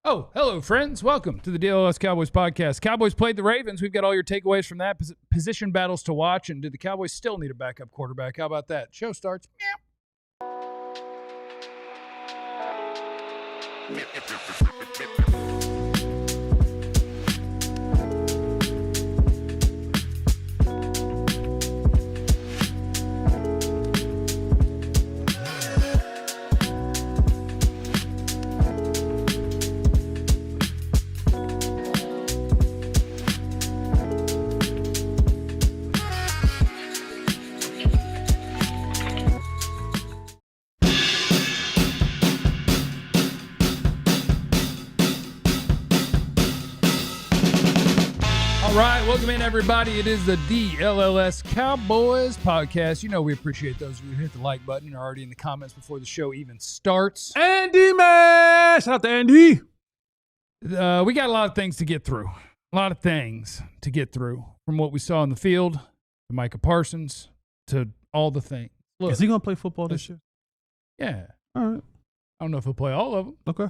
Oh, hello, friends. Welcome to the DLLS Cowboys podcast. Cowboys played the Ravens. We've got all your takeaways from that, position battles to watch, and do the Cowboys still need a backup quarterback? How about that? Show starts. All right, welcome in, everybody. It is the DLLS Cowboys podcast. You know we appreciate those of you who hit the like button and are already in the comments before the show even starts. Andy, man! Shout out to Andy. We got a lot of things to get through. A lot of things to get through. From what we saw in the field, to Micah Parsons, to all the things. Look, is he going to play football this year? Yeah. All right. I don't know if he'll play all of them. Okay.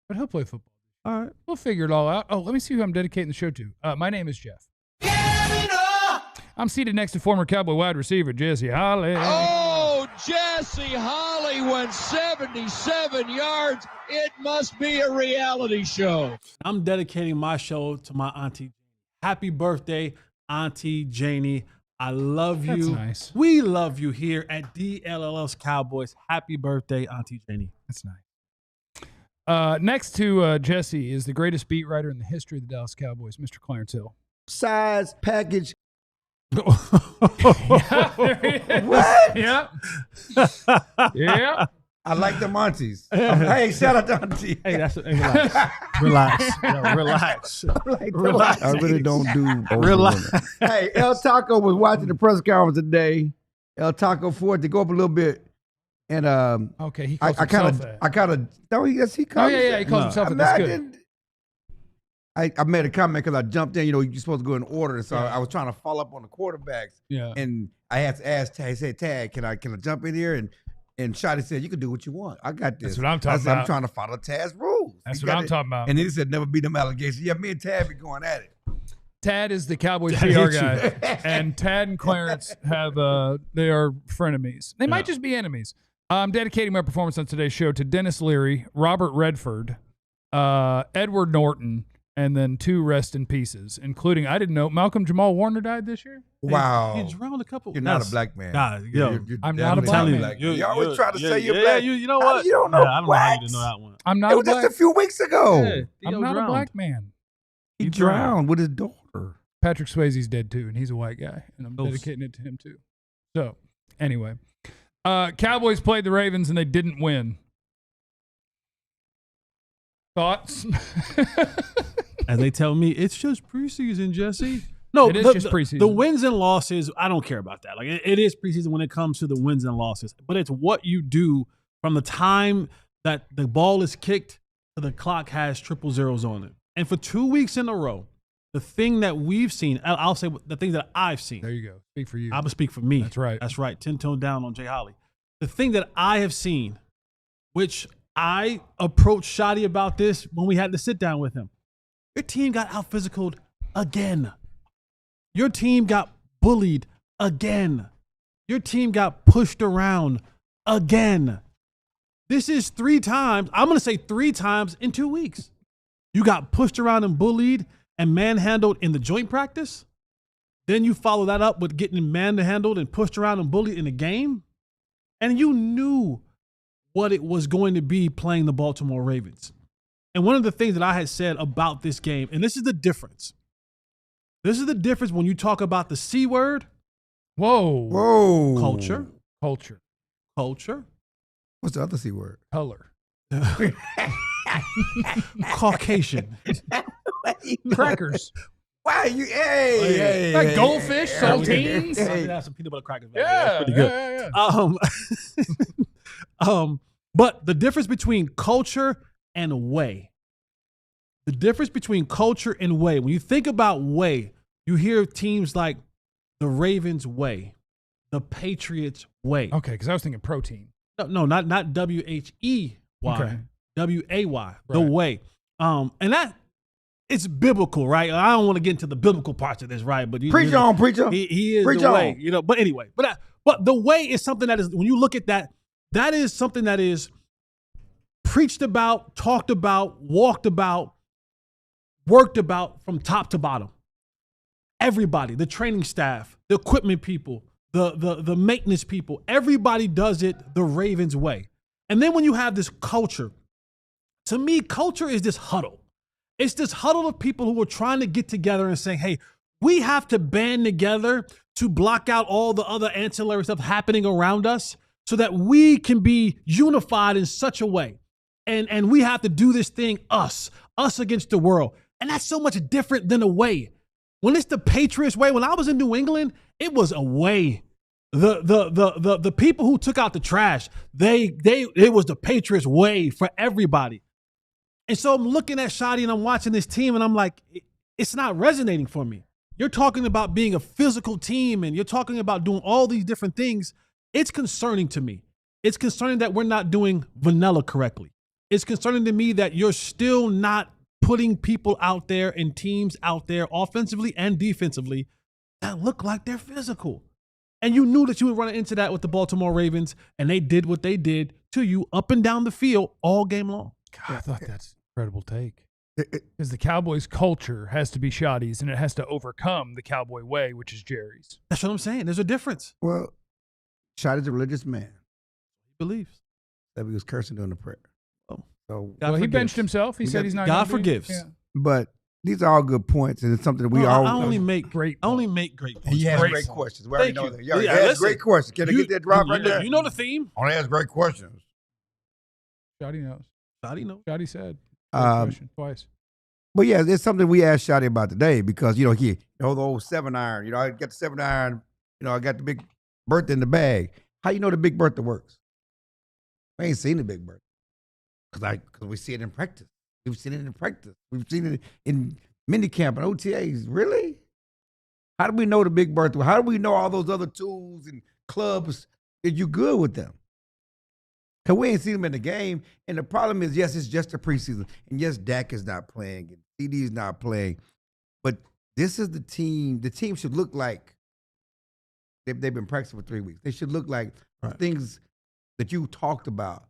But he'll play football. All right. We'll figure it all out. Oh, let me see who I'm dedicating the show to. My name is Jeff. I'm seated next to former Cowboy wide receiver Jesse Holley. Oh, Jesse Holley went 77 yards. It must be a reality show. I'm dedicating my show to my auntie. Happy birthday, Auntie Janie. I love you. That's nice. We love you here at DLLS Cowboys. Happy birthday, Auntie Janie. That's nice. Next to Jesse is the greatest beat writer in the history of the Dallas Cowboys, Mr. Clarence Hill. Size, package. Yeah, there he is. What? Yep. Yep. I like the Monties. Hey, shout out to Auntie. Hey, relax. Relax. Relax. I really don't do. Relax. Hey, El Taco was watching the press conference today. El Taco Ford to go up a little bit, and Okay, he calls I himself kind of. No, yes, he calls. he calls himself that. That's good. I made a comment because I jumped in. You know, you're supposed to go in order, so I was trying to follow up on the quarterbacks. Yeah. And I had to ask Tag. I said, Tag, can I jump in here? And Shotty said, you can do what you want. I got this. That's what I'm talking I said, about. I'm trying to follow Tag's rules. That's what I'm talking about. And then he said, never beat them allegations. Yeah, me and Tad be going at it. Tad is the Cowboys PR guy, and Tad and Clarence have they are frenemies. They might just be enemies. I'm dedicating my performance on today's show to Dennis Leary, Robert Redford, Edward Norton, and then 2 rest in pieces, including, I didn't know, Malcolm Jamal Warner died this year? Wow. He drowned a couple. You're not a black man. Nah, You're I'm not a black definitely man. You always try to say you're black. You know what? You don't know I don't know how you didn't know that one. I'm not It a was black just a few weeks ago. Yeah, I'm not a black man. He drowned with his daughter. Patrick Swayze's dead too, and he's a white guy, and I'm dedicating it to him too. So, anyway, Cowboys played the Ravens, and they didn't win. Thoughts? And they tell me it's just preseason, Jesse. No, it is just preseason. The wins and losses, I don't care about that. Like it is preseason when it comes to the wins and losses, but it's what you do from the time that the ball is kicked to the clock has 000 on it. And for 2 weeks in a row, the thing that we've seen, I'll say the thing that I've seen. There you go. Speak for you. I'm going to speak for me. That's right. That's right. 10-tone down on Jay Holley. The thing that I have seen, which I approached Shotty about this when we had to sit down with him. Your team got out-physicaled again. Your team got bullied again. Your team got pushed around again. This is 3 times. I'm going to say 3 times in 2 weeks. You got pushed around and bullied and manhandled in the joint practice. Then you follow that up with getting manhandled and pushed around and bullied in the game. And you knew what it was going to be playing the Baltimore Ravens. And one of the things that I had said about this game, and this is the difference. This is the difference when you talk about the C word. Whoa. Culture. What's the other C word? Color. Caucasian. Crackers. Why you? Hey, Like goldfish, saltines. I have some peanut butter crackers. Yeah, That's pretty good. Yeah. But the difference between culture and way. The difference between culture and way. When you think about way, you hear teams like the Ravens way, the Patriots way. Okay, because I was thinking protein. No, not W-H-E-Y. Okay. W-A-Y, the Right. way. And that it's biblical, right? I don't want to get into the biblical parts of this, right? But Preach on, preacher. He is Preach the on. way, But anyway, but the way is something that is, when you look at that, that is something that is preached about, talked about, walked about, worked about from top to bottom. Everybody, the training staff, the equipment people, the maintenance people, everybody does it the Ravens way. And then when you have this culture, to me, culture is this huddle. It's this huddle of people who are trying to get together and saying, hey, we have to band together to block out all the other ancillary stuff happening around us so that we can be unified in such a way. And we have to do this thing, us against the world. And that's so much different than a way. When it's the Patriots way, when I was in New England, it was a way. The people who took out the trash, it was the Patriots way for everybody. And so I'm looking at Shotty and I'm watching this team and I'm like, it's not resonating for me. You're talking about being a physical team and you're talking about doing all these different things. It's concerning to me. It's concerning that we're not doing vanilla correctly. It's concerning to me that you're still not putting people out there and teams out there offensively and defensively that look like they're physical. And you knew that you would run into that with the Baltimore Ravens, and they did what they did to you up and down the field all game long. God, I thought that's an incredible take. Because the Cowboys' culture has to be Shotty's, and it has to overcome the Cowboy way, which is Jerry's. That's what I'm saying. There's a difference. Well, Shotty's a religious man. He believes. That he was cursing during the prayer. Oh. So Well, he benched himself. He said he's not God gonna be- forgives. Yeah. But these are all good points, and it's something that we all. I only make great points. And he has Great great points. questions. We already Thank know you. that. Yo, he Yeah, has listen. great questions. Can I get that drop right there? You know the theme. Only has great questions. Shotty knows. Shotty knows. Shotty said. Great question, twice. But yeah, it's something we asked Shotty about today because, the old 7-iron. I got the 7-iron. I got the big Bertha in the bag. How you know the big Bertha works? I ain't seen the big Bertha because we see it in practice. We've seen it in practice. We've seen it in minicamp and OTAs. Really? How do we know the big Bertha? How do we know all those other tools and clubs that you good with them? Because we ain't seen them in the game. And the problem is, yes, it's just a preseason. And yes, Dak is not playing. And CD is not playing. But this is the team. The team should look like they've been practicing for 3 weeks. They should look like the things that you talked about.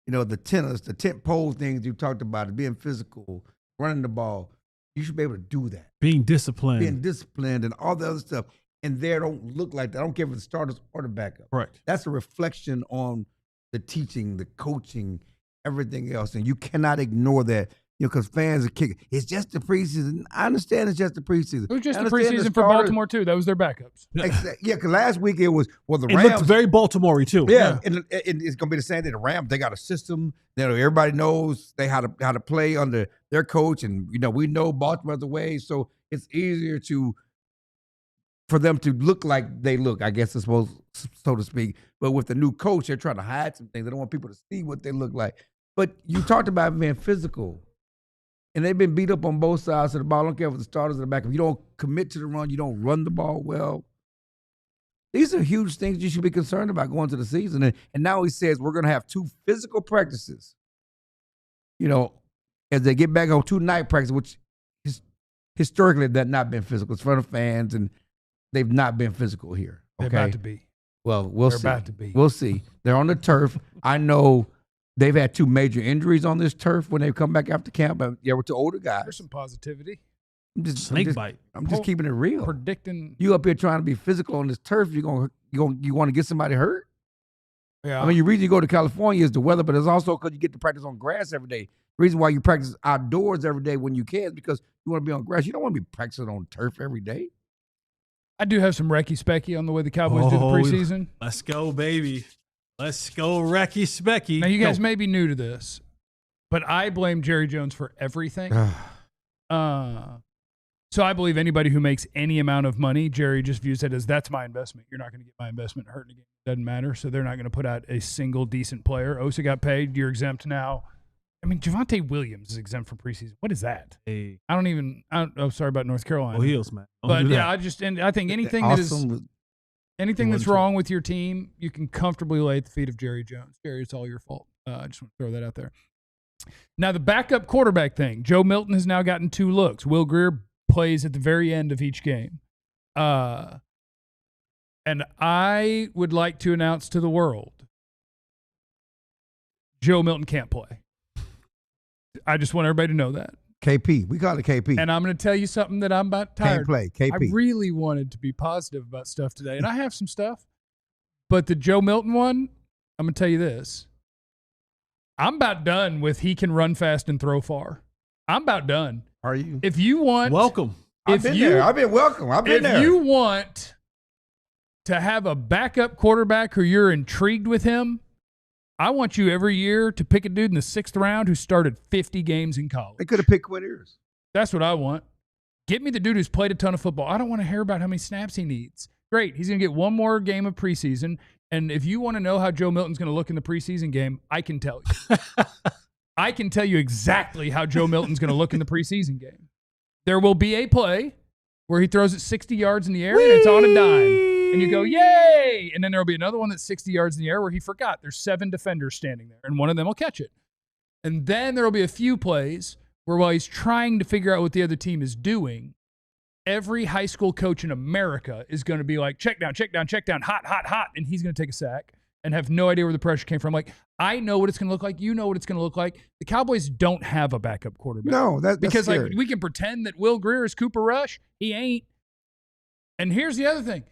The tennis, the tent pole things you talked about, being physical, running the ball. You should be able to do that. Being disciplined. And all the other stuff. And they don't look like that. I don't care if it's starters or the backup. Correct. That's a reflection on the teaching, the coaching, everything else. And you cannot ignore that, because fans are kicking. It's just the preseason. I understand it's just the preseason. It was just I the understand preseason for Baltimore, too. That was their backups. Yeah, because last week it was, the It Rams. looked very Baltimore-y, too. Yeah, and it's going to be the same thing. The Rams, they got a system that everybody knows how to play under their coach. And, we know Baltimore's the way. So it's easier for them to look like they look, I guess, so to speak. But with the new coach, they're trying to hide some things. They don't want people to see what they look like. But you talked about being physical. And they've been beat up on both sides of the ball. I don't care if the starters or the back. If you don't commit to the run, you don't run the ball well. These are huge things you should be concerned about going to the season. And now he says we're going to have 2 physical practices. As they get back on 2 night practices, which historically they've not been physical. It's for the fans, and they've not been physical here. Okay? They're about to be. Well, we'll They're see. about to be. We'll see. They're on the turf. I know they've had 2 major injuries on this turf when they come back after camp. They were 2 older guys. There's some positivity. Snake bite. I'm just keeping it real. Predicting. You up here trying to be physical on this turf, you want to get somebody hurt? Yeah. I mean, the reason you go to California is the weather, but it's also because you get to practice on grass every day. The reason why you practice outdoors every day when you can is because you want to be on grass. You don't want to be practicing on turf every day. I do have some Recky Specky on the way the Cowboys do the preseason. Let's go, baby. Let's go, Recky Specky. Now, you guys may be new to this, but I blame Jerry Jones for everything. So I believe anybody who makes any amount of money, Jerry just views it as that's my investment. You're not going to get my investment hurt in a game. It doesn't matter. So they're not going to put out a single decent player. Osa got paid. You're exempt now. I mean, Javonte Williams is exempt from preseason. What is that? Hey. Sorry about North Carolina. Oh, heels, man. But yeah, I think anything that's wrong with your team, you can comfortably lay at the feet of Jerry Jones. Jerry, it's all your fault. I just want to throw that out there. Now, the backup quarterback thing. Joe Milton has now gotten 2 looks. Will Grier plays at the very end of each game. And I would like to announce to the world, Joe Milton can't play. I just want everybody to know that. KP. We call it KP. And I'm going to tell you something that I'm about tired. Can't play. KP. I really wanted to be positive about stuff today, and I have some stuff. But the Joe Milton one, I'm going to tell you this. I'm about done with he can run fast and throw far. I'm about done. Are you? If you want... Welcome. I've been there. I've been welcome. I've been there. If you want to have a backup quarterback who you're intrigued with him, I want you every year to pick a dude in the 6th round who started 50 games in college. They could have picked Quinn Ewers. That's what I want. Get me the dude who's played a ton of football. I don't want to hear about how many snaps he needs. Great. He's going to get one more game of preseason. And if you want to know how Joe Milton's going to look in the preseason game, I can tell you. I can tell you exactly how Joe Milton's going to look in the preseason game. There will be a play where he throws it 60 yards in the air and it's on a dime. And you go, yay! And then there will be another one that's 60 yards in the air where he forgot. There's 7 defenders standing there, and one of them will catch it. And then there will be a few plays where while he's trying to figure out what the other team is doing, every high school coach in America is going to be like, check down, hot, hot, hot, and he's going to take a sack and have no idea where the pressure came from. Like, I know what it's going to look like. You know what it's going to look like. The Cowboys don't have a backup quarterback. No, that's because scary. like we can pretend that Will Grier is Cooper Rush. He ain't. And here's the other thing.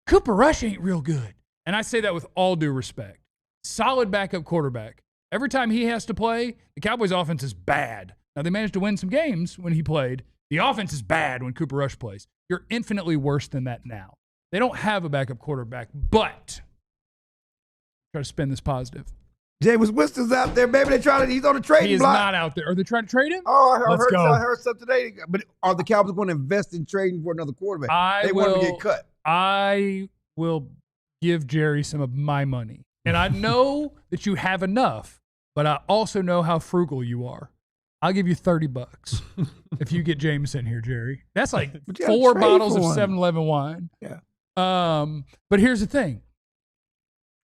Cooper Rush ain't real good. And I say that with all due respect. Solid backup quarterback. Every time he has to play, the Cowboys' offense is bad. Now, they managed to win some games when he played. The offense is bad when Cooper Rush plays. You're infinitely worse than that now. They don't have a backup quarterback, but try to spin this positive. Jameis Winston's out there, baby. He's on the trading He is block. not out there. Are they trying to trade him? Oh, I Let's heard something today. But are the Cowboys going to invest in trading for another quarterback? They want him to get cut. I will give Jerry some of my money. And I know that you have enough, but I also know how frugal you are. I'll give you $30 if you get James in here, Jerry. That's like 4 bottles of 7-Eleven wine. Yeah. But here's the thing.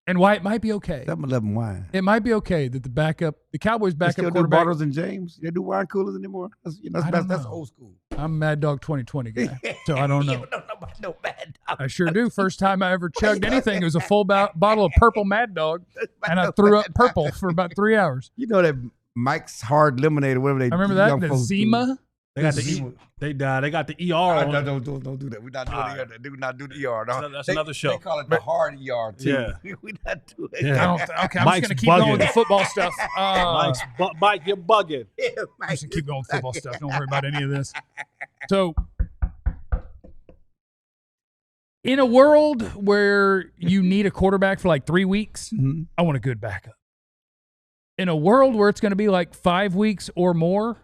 And why it might be okay. 7-Eleven wine. It might be okay that the Cowboys backup still quarterback. do bottles and James? They do wine coolers anymore? That's old school. I'm Mad Dog 2020 guy, so I don't know. No Mad Dog. I sure do. First time I ever chugged anything, it was a full bottle of purple Mad Dog, and I threw up purple for about 3 hours. You know that Mike's Hard Lemonade or whatever they I remember that, the Zima. They got they got the ER on. Don't do that. We're not doing the ER. Do not do the ER. No. That's another show. They call it the hard ER too. Yeah. We're not doing it. Yeah. Okay, I'm Mike's just going to keep bugging. going with the football stuff. Mike, you're bugging. Yeah, I'm Mike, just going to keep going with football stuff. Don't worry about any of this. So, in a world where you need a quarterback for like 3 weeks, I want a good backup. In a world where it's going to be like 5 weeks or more,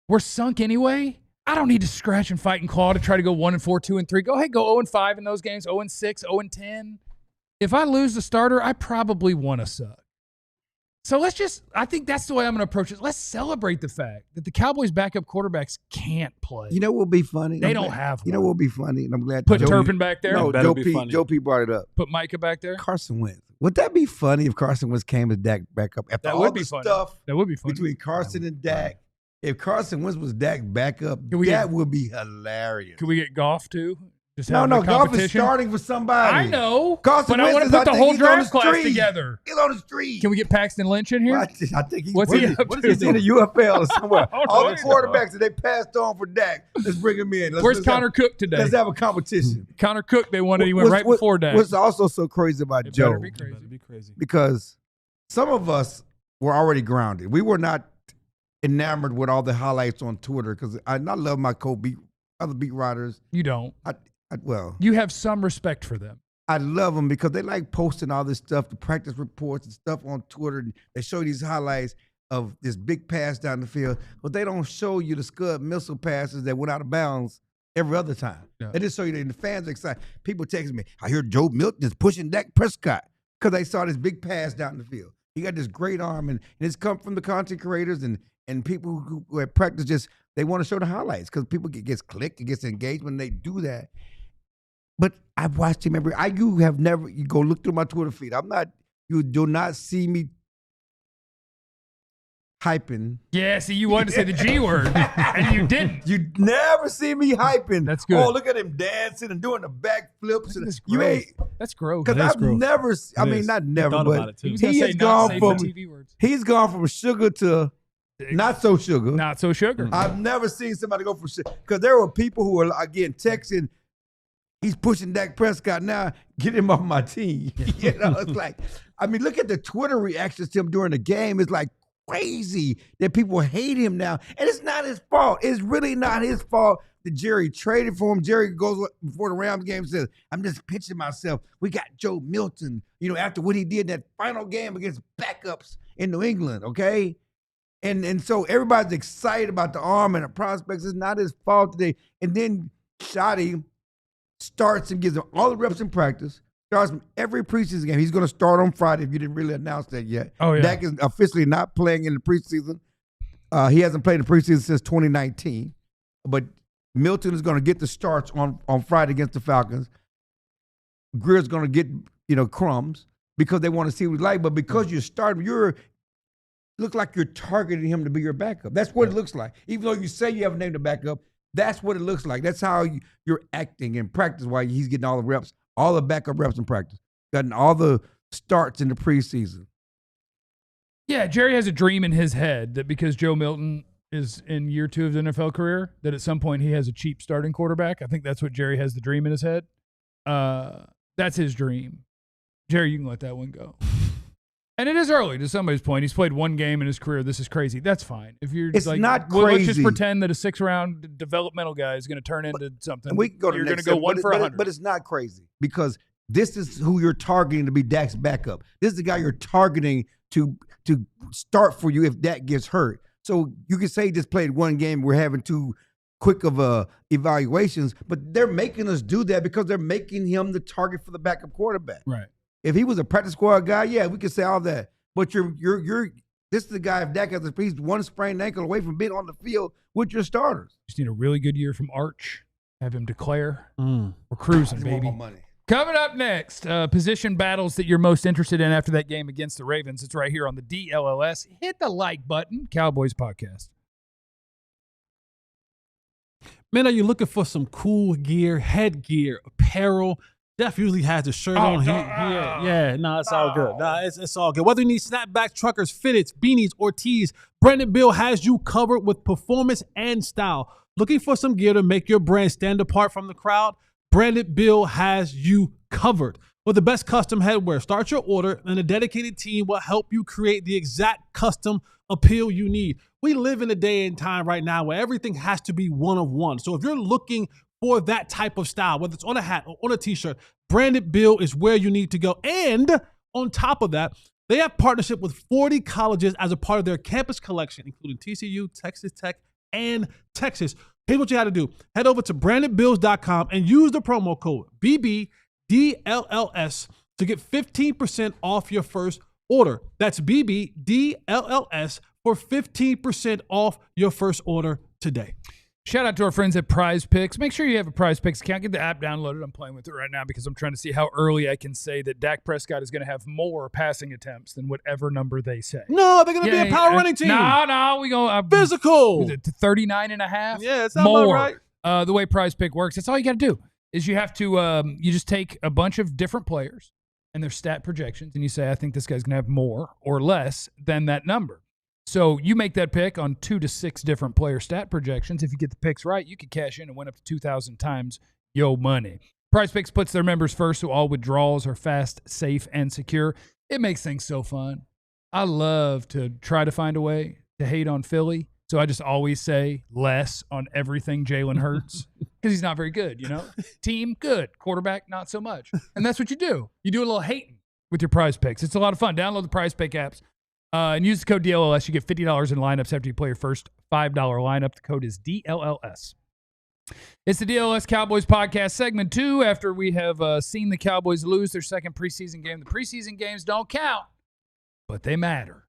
we're sunk anyway. I don't need to scratch and fight and claw to try to go 1-4, 2-3. Go ahead, go 0-5 in those games, 0-6, 0-10. If I lose the starter, I probably want to suck. So I think that's the way I'm going to approach it. Let's celebrate the fact that the Cowboys' backup quarterbacks can't play. You know what will be funny? They don't have one. You know what will be funny? And I'm glad Put Turpin back there. No, Joe P brought it up. Put Micah back there. Carson Wentz. Would that be funny if Carson Wentz came as Dak back up after That all would be the funny. stuff That would be funny. between Carson and Dak? If Carson Wentz was Dak back up, that would be hilarious. Could we get Goff too? Just No, have no, the Goff is competition? starting for somebody. I know, Carson but I want Wentz to is- put the I whole think he's on draft the class street. together. He's on the street. Can we get Paxton Lynch in here? I think he's What's he up to? He's in the UFL or somewhere. I don't All know. the quarterbacks that they passed on for Dak, let's bring him in. Where's Connor Cook today? Let's have a competition. Connor Cook, they wanted. He went right before Dak. What's also so crazy about It Joe, better be crazy. That'd be crazy. because some of us were already grounded. We were not enamored with all the highlights on Twitter because I love my other beat writers. You don't. Well, You have some respect for them. I love them because they like posting all this stuff, the practice reports and stuff on Twitter. And they show you these highlights of this big pass down the field, but they don't show you the Scud missile passes that went out of bounds every other time. Yeah. They just show you that, and the fans are excited. People text me, I hear Joe Milton is pushing Dak Prescott because they saw this big pass down the field. He got this great arm, and it's come from the content creators and people who at practice they want to show the highlights because people gets clicked, it gets engaged when they do that. But I've watched him you go look through my Twitter feed. You do not see me hyping. Yeah, see, you wanted to say the G word, and you didn't. You never see me hyping. That's good. Oh, look at him dancing and doing the backflips. That's You gross. ain't That's gross. because I've gross. never. I It mean, is. not I never, thought about but it, too. He was gonna he say has not gone safe from for TV words. he's gone from sugar to not so sugar. Not so sugar. I've never seen somebody go from sugar because there were people who were again texting. He's pushing Dak Prescott now. Get him off my team. You know, it's like, I mean, look at the Twitter reactions to him during the game. It's like crazy that people hate him now. And it's not his fault. It's really not his fault that Jerry traded for him. Jerry goes before the Rams game and says, I'm just pitching myself. We got Joe Milton, you know, after what he did in that final game against backups in New England, okay? And so everybody's excited about the arm and the prospects. It's not his fault today. And then Shotty starts and gives him all the reps in practice, starts him every preseason game. He's going to start on Friday if you didn't really announce that yet. Oh, yeah. Dak is officially not playing in the preseason. He hasn't played in the preseason since 2019. But Milton is going to get the starts on Friday against the Falcons. Grier's going to get, you know, crumbs because they want to see what he's like. But because you're starting, look like you're targeting him to be your backup. That's what it looks like. Even though you say you haven't named a backup, that's what it looks like. That's how you're acting in practice while he's getting all the reps, all the backup reps in practice, gotten all the starts in the preseason. Yeah, Jerry has a dream in his head that because Joe Milton is in year 2 of his NFL career, that at some point he has a cheap starting quarterback. I think that's what Jerry has the dream in his head. That's his dream. Jerry, you can let that one go. And it is early to somebody's point. He's played one game in his career. This is crazy. That's fine. If you're It's like, not well, let's just crazy. pretend that a 6th-round developmental guy is going to turn into something. And we can go to you're the going next to go step, 1 for 100. But it's not crazy because this is who you're targeting to be Dak's backup. This is the guy you're targeting to start for you if Dak gets hurt. So you can say he just played one game. We're having too quick of evaluations, but they're making us do that because they're making him the target for the backup quarterback. Right. If he was a practice squad guy, yeah, we could say all that. But this is the guy, if Dak has he's one sprained ankle away from being on the field with your starters. Just need a really good year from Arch. Have him declare. We're cruising, I want baby. my money. Coming up next, position battles that you're most interested in after that game against the Ravens. It's right here on the DLLS. Hit the like button. Cowboys podcast. Man, are you looking for some cool gear, headgear, apparel? Jeff usually has the shirt on. It's all good. It's all good. Whether you need snapbacks, truckers, fitteds, beanies, or tees, Brandon Bill has you covered with performance and style. Looking for some gear to make your brand stand apart from the crowd? Brandon Bill has you covered. With the best custom headwear, start your order, and a dedicated team will help you create the exact custom appeal you need. We live in a day and time right now where everything has to be one of one. So if you're looking for that type of style, whether it's on a hat or on a t-shirt, Brandon Bill is where you need to go. And on top of that, they have partnership with 40 colleges as a part of their campus collection, including TCU, Texas Tech, and Texas. Here's what you got to do. Head over to BrandonBills.com and use the promo code BBDLLS to get 15% off your first order. That's BBDLLS for 15% off your first order today. Shout out to our friends at Prize Picks. Make sure you have a Prize Picks account. Get the app downloaded. I'm playing with it right now because I'm trying to see how early I can say that Dak Prescott is going to have more passing attempts than whatever number they say. No, they're going to be a power running team. No, we go physical. 39 and a half. Yeah, it's not more. Right. The way Prize Pick works, that's all you got to do is you have to you just take a bunch of different players and their stat projections, and you say, I think this guy's going to have more or less than that number. So you make that pick on 2 to 6 different player stat projections. If you get the picks right, you can cash in and win up to 2,000 times your money. Prize Picks puts their members first, so all withdrawals are fast, safe, and secure. It makes things so fun. I love to try to find a way to hate on Philly, so I just always say less on everything Jalen Hurts because he's not very good, you know? Team, good. Quarterback, not so much. And that's what you do. You do a little hating with your Prize Picks. It's a lot of fun. Download the Prize Pick apps. And use the code DLLS. You get $50 in lineups after you play your first $5 lineup. The code is DLLS. It's the DLLS Cowboys podcast, segment 2, after we have seen the Cowboys lose their second preseason game. The preseason games don't count, but they matter,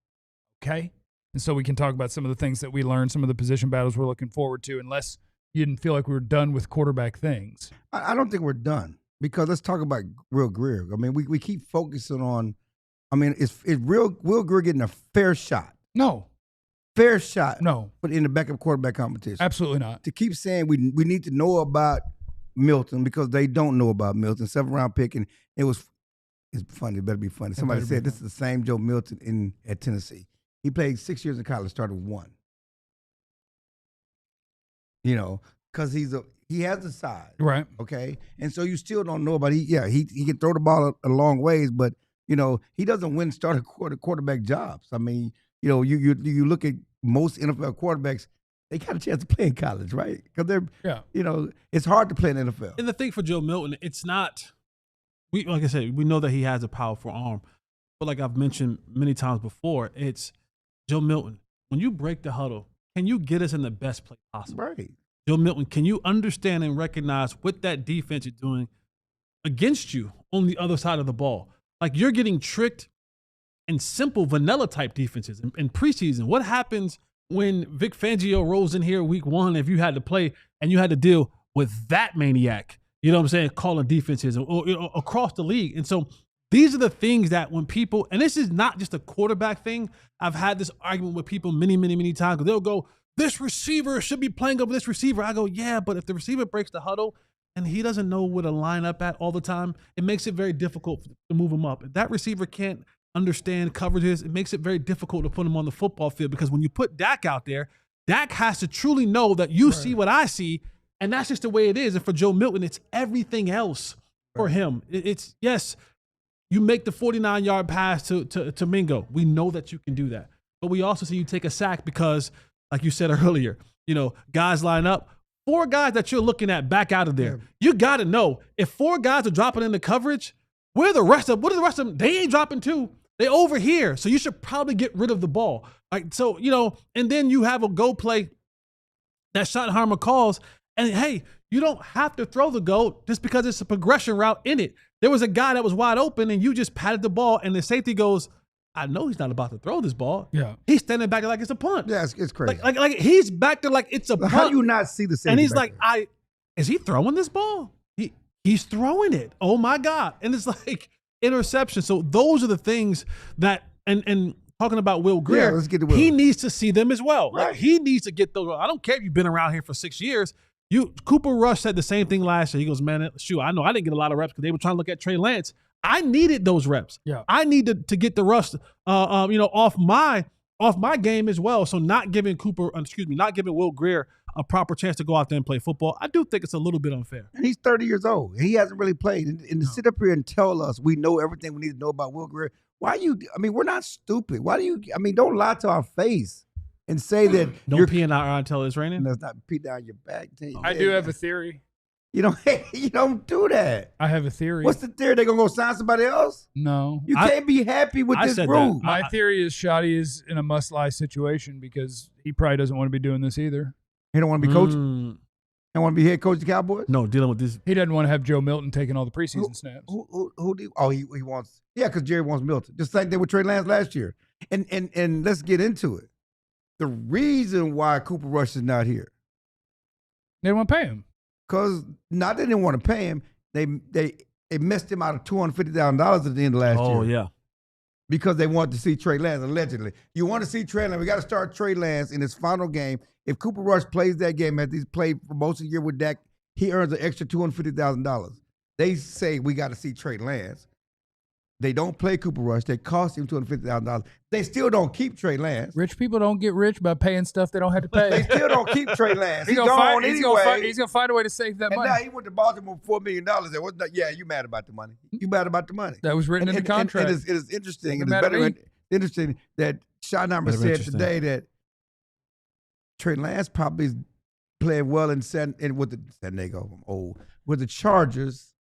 okay? And so we can talk about some of the things that we learned, some of the position battles we're looking forward to, unless you didn't feel like we were done with quarterback things. I don't think we're done because let's talk about Will Grier. I mean, we keep focusing on, I mean, is Will Grier getting a fair shot? No. fair shot. No. But in the backup quarterback competition. Absolutely not. To keep saying we need to know about Milton because they don't know about Milton. 7th-round pick, and it's funny. It better be funny. Somebody said this is the same Joe Milton at Tennessee. He played 6 years in college, started 1. You know, because he has the size, right? Okay, and so you still don't know about he can throw the ball a long ways, but you know he doesn't win starting quarterback jobs. I mean, you know, you look at most NFL quarterbacks, they got a chance to play in college, right? Because they're you know, it's hard to play in the NFL. And the thing for Joe Milton, it's not. Like I said, we know that he has a powerful arm, but like I've mentioned many times before, it's Joe Milton. When you break the huddle, can you get us in the best place possible? Right. Joe Milton, can you understand and recognize what that defense is doing against you on the other side of the ball? Like you're getting tricked in simple vanilla type defenses in preseason. What happens when Vic Fangio rolls in here week 1 if you had to play and you had to deal with that maniac? You know what I'm saying? Calling defenses or across the league. And so these are the things that when people, and this is not just a quarterback thing. I've had this argument with people many, many, many times. They'll go, this receiver should be playing over this receiver. I go, yeah, but if the receiver breaks the huddle and he doesn't know where to line up at all the time, it makes it very difficult to move him up. If that receiver can't understand coverages, it makes it very difficult to put him on the football field because when you put Dak out there, Dak has to truly know that you see what I see, and that's just the way it is. And for Joe Milton, it's everything else for him. It's, yes, you make the 49-yard pass to Mingo. We know that you can do that. But we also see you take a sack because, like you said earlier, you know, guys line up. 4 guys that you're looking at back out of there. You got to know, if 4 guys are dropping into coverage, what are the rest of them? They ain't dropping 2. They over here. So you should probably get rid of the ball. Like, so, you know, and then you have a go play that Schottenheimer calls. And hey, you don't have to throw the go just because it's a progression route in it. There was a guy that was wide open and you just patted the ball and the safety goes, I know he's not about to throw this ball. Yeah. He's standing back like it's a punt. Yeah, it's crazy. Like he's back there like it's a punt. How do you not see the safety? And he's like, is he throwing this ball? He's throwing it. Oh my God. And it's like interception. So those are the things that, and talking about Will Grier, let's get to Will. He needs to see them as well. Right. Like he needs to get those. I don't care if you've been around here for 6 years. Cooper Rush said the same thing last year. He goes, man, shoot, I know I didn't get a lot of reps because they were trying to look at Trey Lance. I needed those reps. Yeah. I needed to get the rust, off my game as well. So not giving Will Grier a proper chance to go out there and play football, I do think it's a little bit unfair. And he's 30 years old. He hasn't really played. And to sit up here and tell us we know everything we need to know about Will Grier, we're not stupid. Don't lie to our face and say that don't pee in our eye until it's raining. That's not pee down your back. I do have a theory. You don't do that. I have a theory. What's the theory? They gonna go sign somebody else? No. You can't be happy with this rule. My theory is Shoddy is in a must-lie situation because he probably doesn't want to be doing this either. He don't want to be coach. He don't want to be head coach of the Cowboys. No, dealing with this. He doesn't want to have Joe Milton taking all the preseason snaps. He wants. Yeah, because Jerry wants Milton. Just like they with Trey Lance last year. And let's get into it. The reason why Cooper Rush is not here. They don't want to pay him. Because not they didn't want to pay him. They messed him out of $250,000 at the end of last year. Oh, yeah. Because they wanted to see Trey Lance, allegedly. You want to see Trey Lance. We got to start Trey Lance in his final game. If Cooper Rush plays that game, as he's played for most of the year with Dak, he earns an extra $250,000. They say we got to see Trey Lance. They don't play Cooper Rush. They cost him $250,000. They still don't keep Trey Lance. Rich people don't get rich by paying stuff they don't have to pay. They still don't keep Trey Lance. He's gone anyway. He's going to find a way to save that money. Now he went to Baltimore for $4 million. You mad about the money. You mad about the money. That was written in the contract. And it is interesting. It is interesting that Schottenheimer said today that Trey Lance probably is playing well with the San Diego, with the Chargers.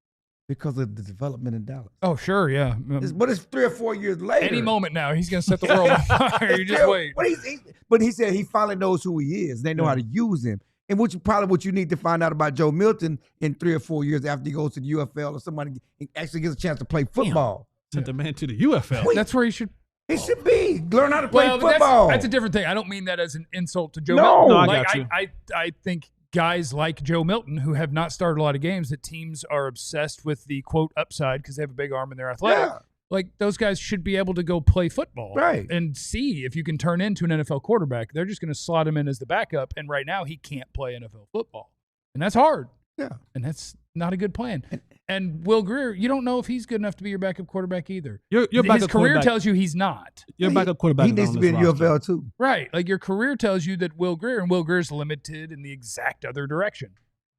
Because of the development in Dallas. Oh, sure, yeah. But it's 3 or 4 years later. Any moment now, he's going to set the world on fire. You just wait. But he said he finally knows who he is. They know how to use him. And probably what you need to find out about Joe Milton in 3 or 4 years after he goes to the UFL or somebody actually gets a chance to play football. Sent the man to the UFL. That's where he should. He should be. Learn how to play football. That's a different thing. I don't mean that as an insult to Joe Milton. No, I got you. I think guys like Joe Milton who have not started a lot of games that teams are obsessed with the quote upside because they have a big arm and they're athletic. Like, those guys should be able to go play football Right. and see if you can turn into an NFL quarterback. They're just going to slot him in as the backup, and right now he can't play NFL football. And that's hard. Yeah. And that's not a good plan. And Will Grier, you don't know if he's good enough to be your backup quarterback either. Your His backup career quarterback- tells you he's not. Your backup quarterback. He needs to be in UFL too. Right. Like, your career tells you that Will Grier's limited in the exact other direction.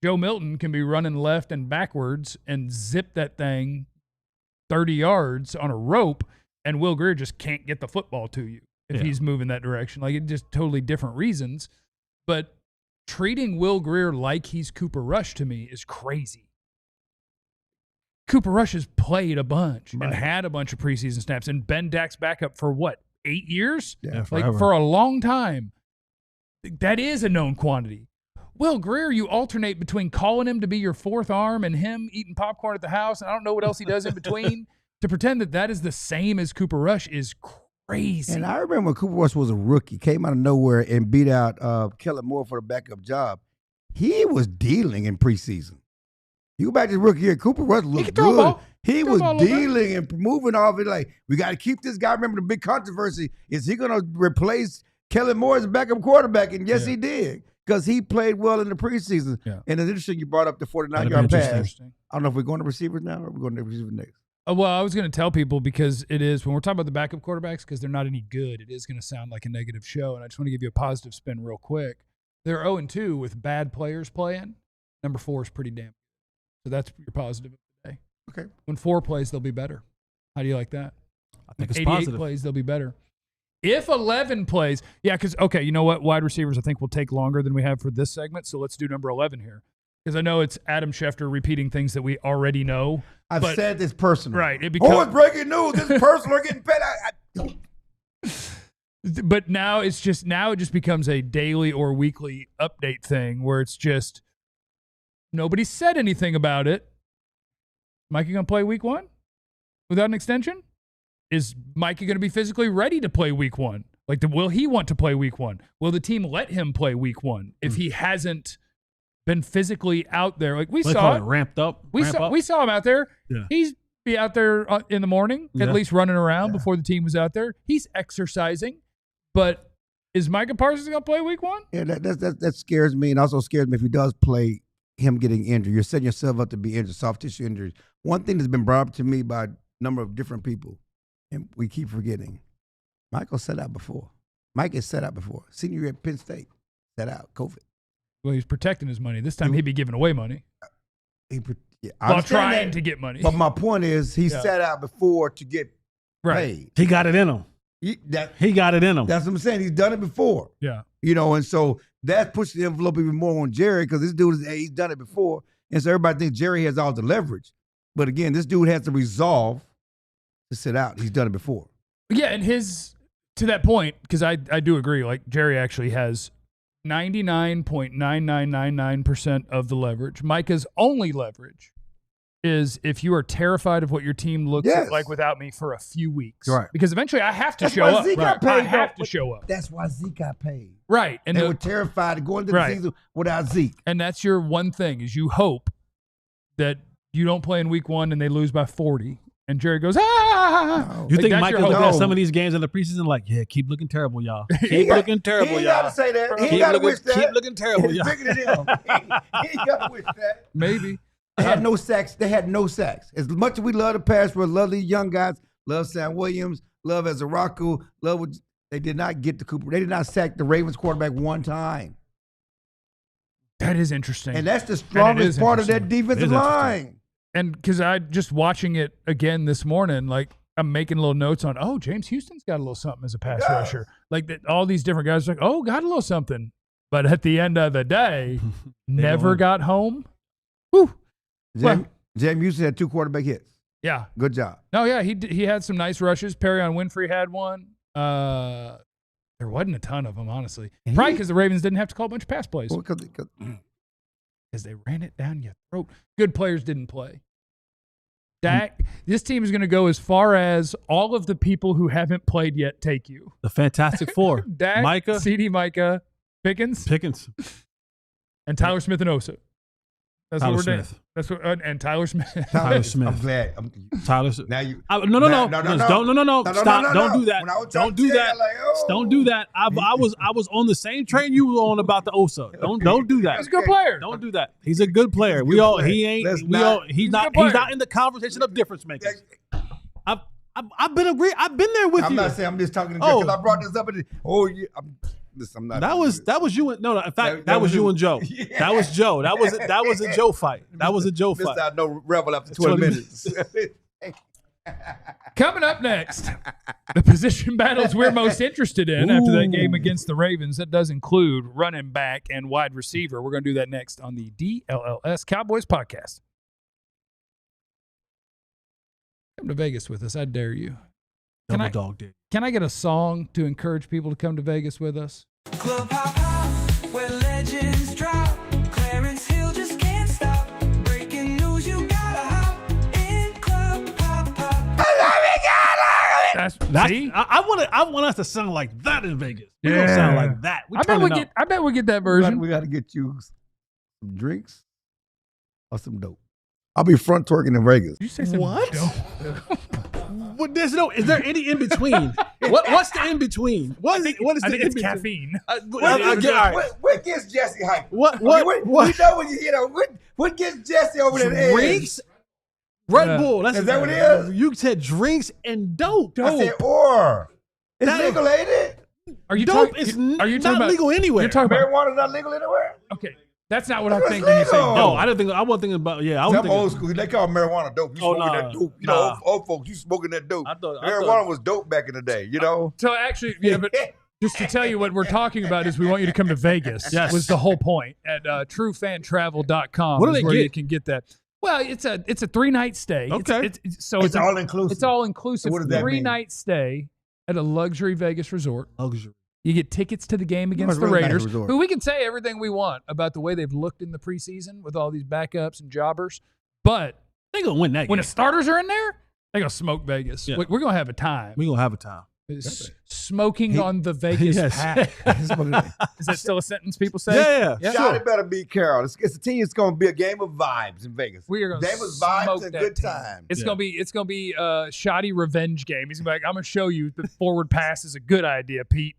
Joe Milton can be running left and backwards and zip that thing 30 yards on a rope, and Will Grier just can't get the football to you if he's moving that direction. Like, it's just totally different reasons. But treating Will Grier like he's Cooper Rush to me is crazy. Cooper Rush has played a bunch and had a bunch of preseason snaps and been Dak's backup for what, 8 years? Yeah, like for a long time. That is a known quantity. Will Grier, you alternate between calling him to be your fourth arm and him eating popcorn at the house, and I don't know what else he does in between. To pretend that that is the same as Cooper Rush is crazy. And I remember when Cooper Rush was a rookie, came out of nowhere and beat out Kellen Moore for the backup job. He was dealing in preseason. You go back to the rookie year, Cooper Rush looked good. He was dealing and moving off it like, we got to keep this guy. Remember the big controversy. Is he going to replace Kellen Moore as a backup quarterback? And yes, he did. Because he played well in the preseason. Yeah. And it's interesting you brought up the 49-yard pass. I don't know if we're going to receivers now or we're going to receivers next. Well, I was going to tell people because it is, when we're talking about the backup quarterbacks, because they're not any good, it is going to sound like a negative show. And I just want to give you a positive spin real quick. They're 0-2 with bad players playing. Number 4 is pretty damn good. So that's your positive of the day. Okay. When 4 plays, they'll be better. How do you like that? I think it's 88 positive. plays, they'll be better. If 11 plays, because, okay, you know what? Wide receivers, I think, will take longer than we have for this segment. So let's do number 11 here. Because I know it's Adam Schefter repeating things that we already know. I've said this personal. Right. It's breaking news. This is personal. We're getting paid. But now it just becomes a daily or weekly update thing where it's just nobody said anything about it. Micah going to play week 1 without an extension? Is Micah going to be physically ready to play week 1? Like, will he want to play week 1? Will the team let him play week 1 if he hasn't been physically out there? Like, we saw it ramped up. We saw him out there. Yeah. He's be out there in the morning, at least running around before the team was out there. He's exercising. But is Micah Parsons going to play week 1? Yeah, that scares me, and also scares me if he does play, him getting injured. You're setting yourself up to be injured, soft tissue injuries. One thing that's been brought up to me by a number of different people, and we keep forgetting, Michael set out before. Mike has set out before. Senior year at Penn State, set out, COVID. Well, he's protecting his money. This time he'd be giving away money. While trying to get money. But my point is, he set out before to get paid. He got it in him. He got it in him. That's what I'm saying. He's done it before. Yeah. And so that pushes the envelope even more on Jerry because this dude, he's done it before. And so everybody thinks Jerry has all the leverage. But again, this dude has the resolve to sit out. He's done it before. Yeah, and to that point, because I do agree, like Jerry actually has 99.9999% of the leverage. Micah's only leverage is if you are terrified of what your team looks like without me for a few weeks. Right. Because eventually I have to show up. I have to show up. That's why Zeke got paid. Right. And they were terrified of going into the season without Zeke. And that's your one thing is you hope that you don't play in week 1 and they lose by 40. And Jerry goes, No. You think Micah looking at some of these games in the preseason like, keep looking terrible, y'all. Keep looking terrible, y'all. He got to say that. He got to wish that. Keep looking terrible, y'all. He's bigger than him. He got to wish that. Maybe. They had no sacks. They had no sacks. As much as we love the pass rush, love these young guys, love Sam Williams, love Azaraku, they did not get the Cooper. They did not sack the Ravens quarterback one time. That is interesting. And that's the strongest part of that defensive line. And because I just watching it again this morning, like I'm making little notes on, James Houston's got a little something as a pass rusher. Like all these different guys are like, got a little something. But at the end of the day, never got home. Whew. James Houston had 2 quarterback hits. Yeah. Good job. No, yeah, he had some nice rushes. Perrion Winfrey had one. There wasn't a ton of them, honestly. Probably because the Ravens didn't have to call a bunch of pass plays. Because they ran it down your throat. Good players didn't play. Dak, this team is going to go as far as all of the people who haven't played yet take you. The Fantastic Four. Dak, Micah. CD Micah, Pickens, and Tyler Smith and Osa. That's Tyler what we're doing. Smith. That's what, and Tyler Smith. Tyler Smith. I'm glad. Tyler Smith. Now you. No. No. Stop. Don't do that. When I was Don't trying to do tell that. you, like, oh. Don't do that. I was on the same train you were on about the Osa. Don't do that. He's a good player. Don't do that. He's a good player. He's not in the conversation of difference makers. I've been there with you. I'm not saying I'm just talking to because I brought this up. I'm not. That was you. No. In fact, that was you and Joe. Yeah. That was Joe. That was a Joe fight. That was a Joe fight. Missed out no rebel after 20 minutes. Coming up next, the position battles we're most interested in after that game against the Ravens. That does include running back and wide receiver. We're going to do that next on the DLLS Cowboys podcast. Come to Vegas with us. I dare you. Double dog did. Can I get a song to encourage people to come to Vegas with us? Club hop hop, where legends drop. Clarence Hill just can't stop. Breaking news, you gotta hop in Club hop hop. See? I want us to sound like that in Vegas. We don't sound like that. I bet we get that version. We got to get you some drinks or some dope. I'll be front twerking in Vegas. Did you say some What? dope? Is there any in between? What's the in between? What is the I think in it's between? caffeine. What gets Jesse hyped? What? You know when what gets Jesse over that edge? Drinks? Red Bull. Is that what it is? You said drinks and dope. I said or. It's That- legal, ain't it? Are you Dope talking? is Are you talking not about legal anywhere. You're talking about. Marijuana's not legal anywhere. Okay, that's not what I It's think when you say legal. dope. I didn't think. I wasn't thinking about. Yeah, I was I'm thinking. old school. They call marijuana dope. You smoking that dope. You know, old folks, you smoking that dope. I thought- Marijuana was dope back in the day, you know? So actually, yeah, but just to tell you what we're talking about is we want you to come to Vegas. Yes. Was the whole point at truefantravel.com. What do is they where get? you can get that. Well, it's a 3-night stay. Okay. It's all inclusive. It's all inclusive. What does that mean? 3-night stay at a luxury Vegas resort. Luxury. You get tickets to the game against it's the really nice Raiders, resort. who we can say everything we want about the way they've looked in the preseason with all these backups and jobbers. But They gonna win that when game. the starters are in there, they're going to smoke Vegas. Yeah. We're going to have a time. We gonna have a time. Smoking on the Vegas Yes. pack. Is that still a sentence people say? Yeah. Shawty better be careful. It's a team. It's going to be a game of vibes in Vegas. We are going to Game of vibes smoke and that good team. time. It's gonna be a shoddy revenge game. He's gonna be like, I'm gonna show you the forward pass is a good idea, Pete.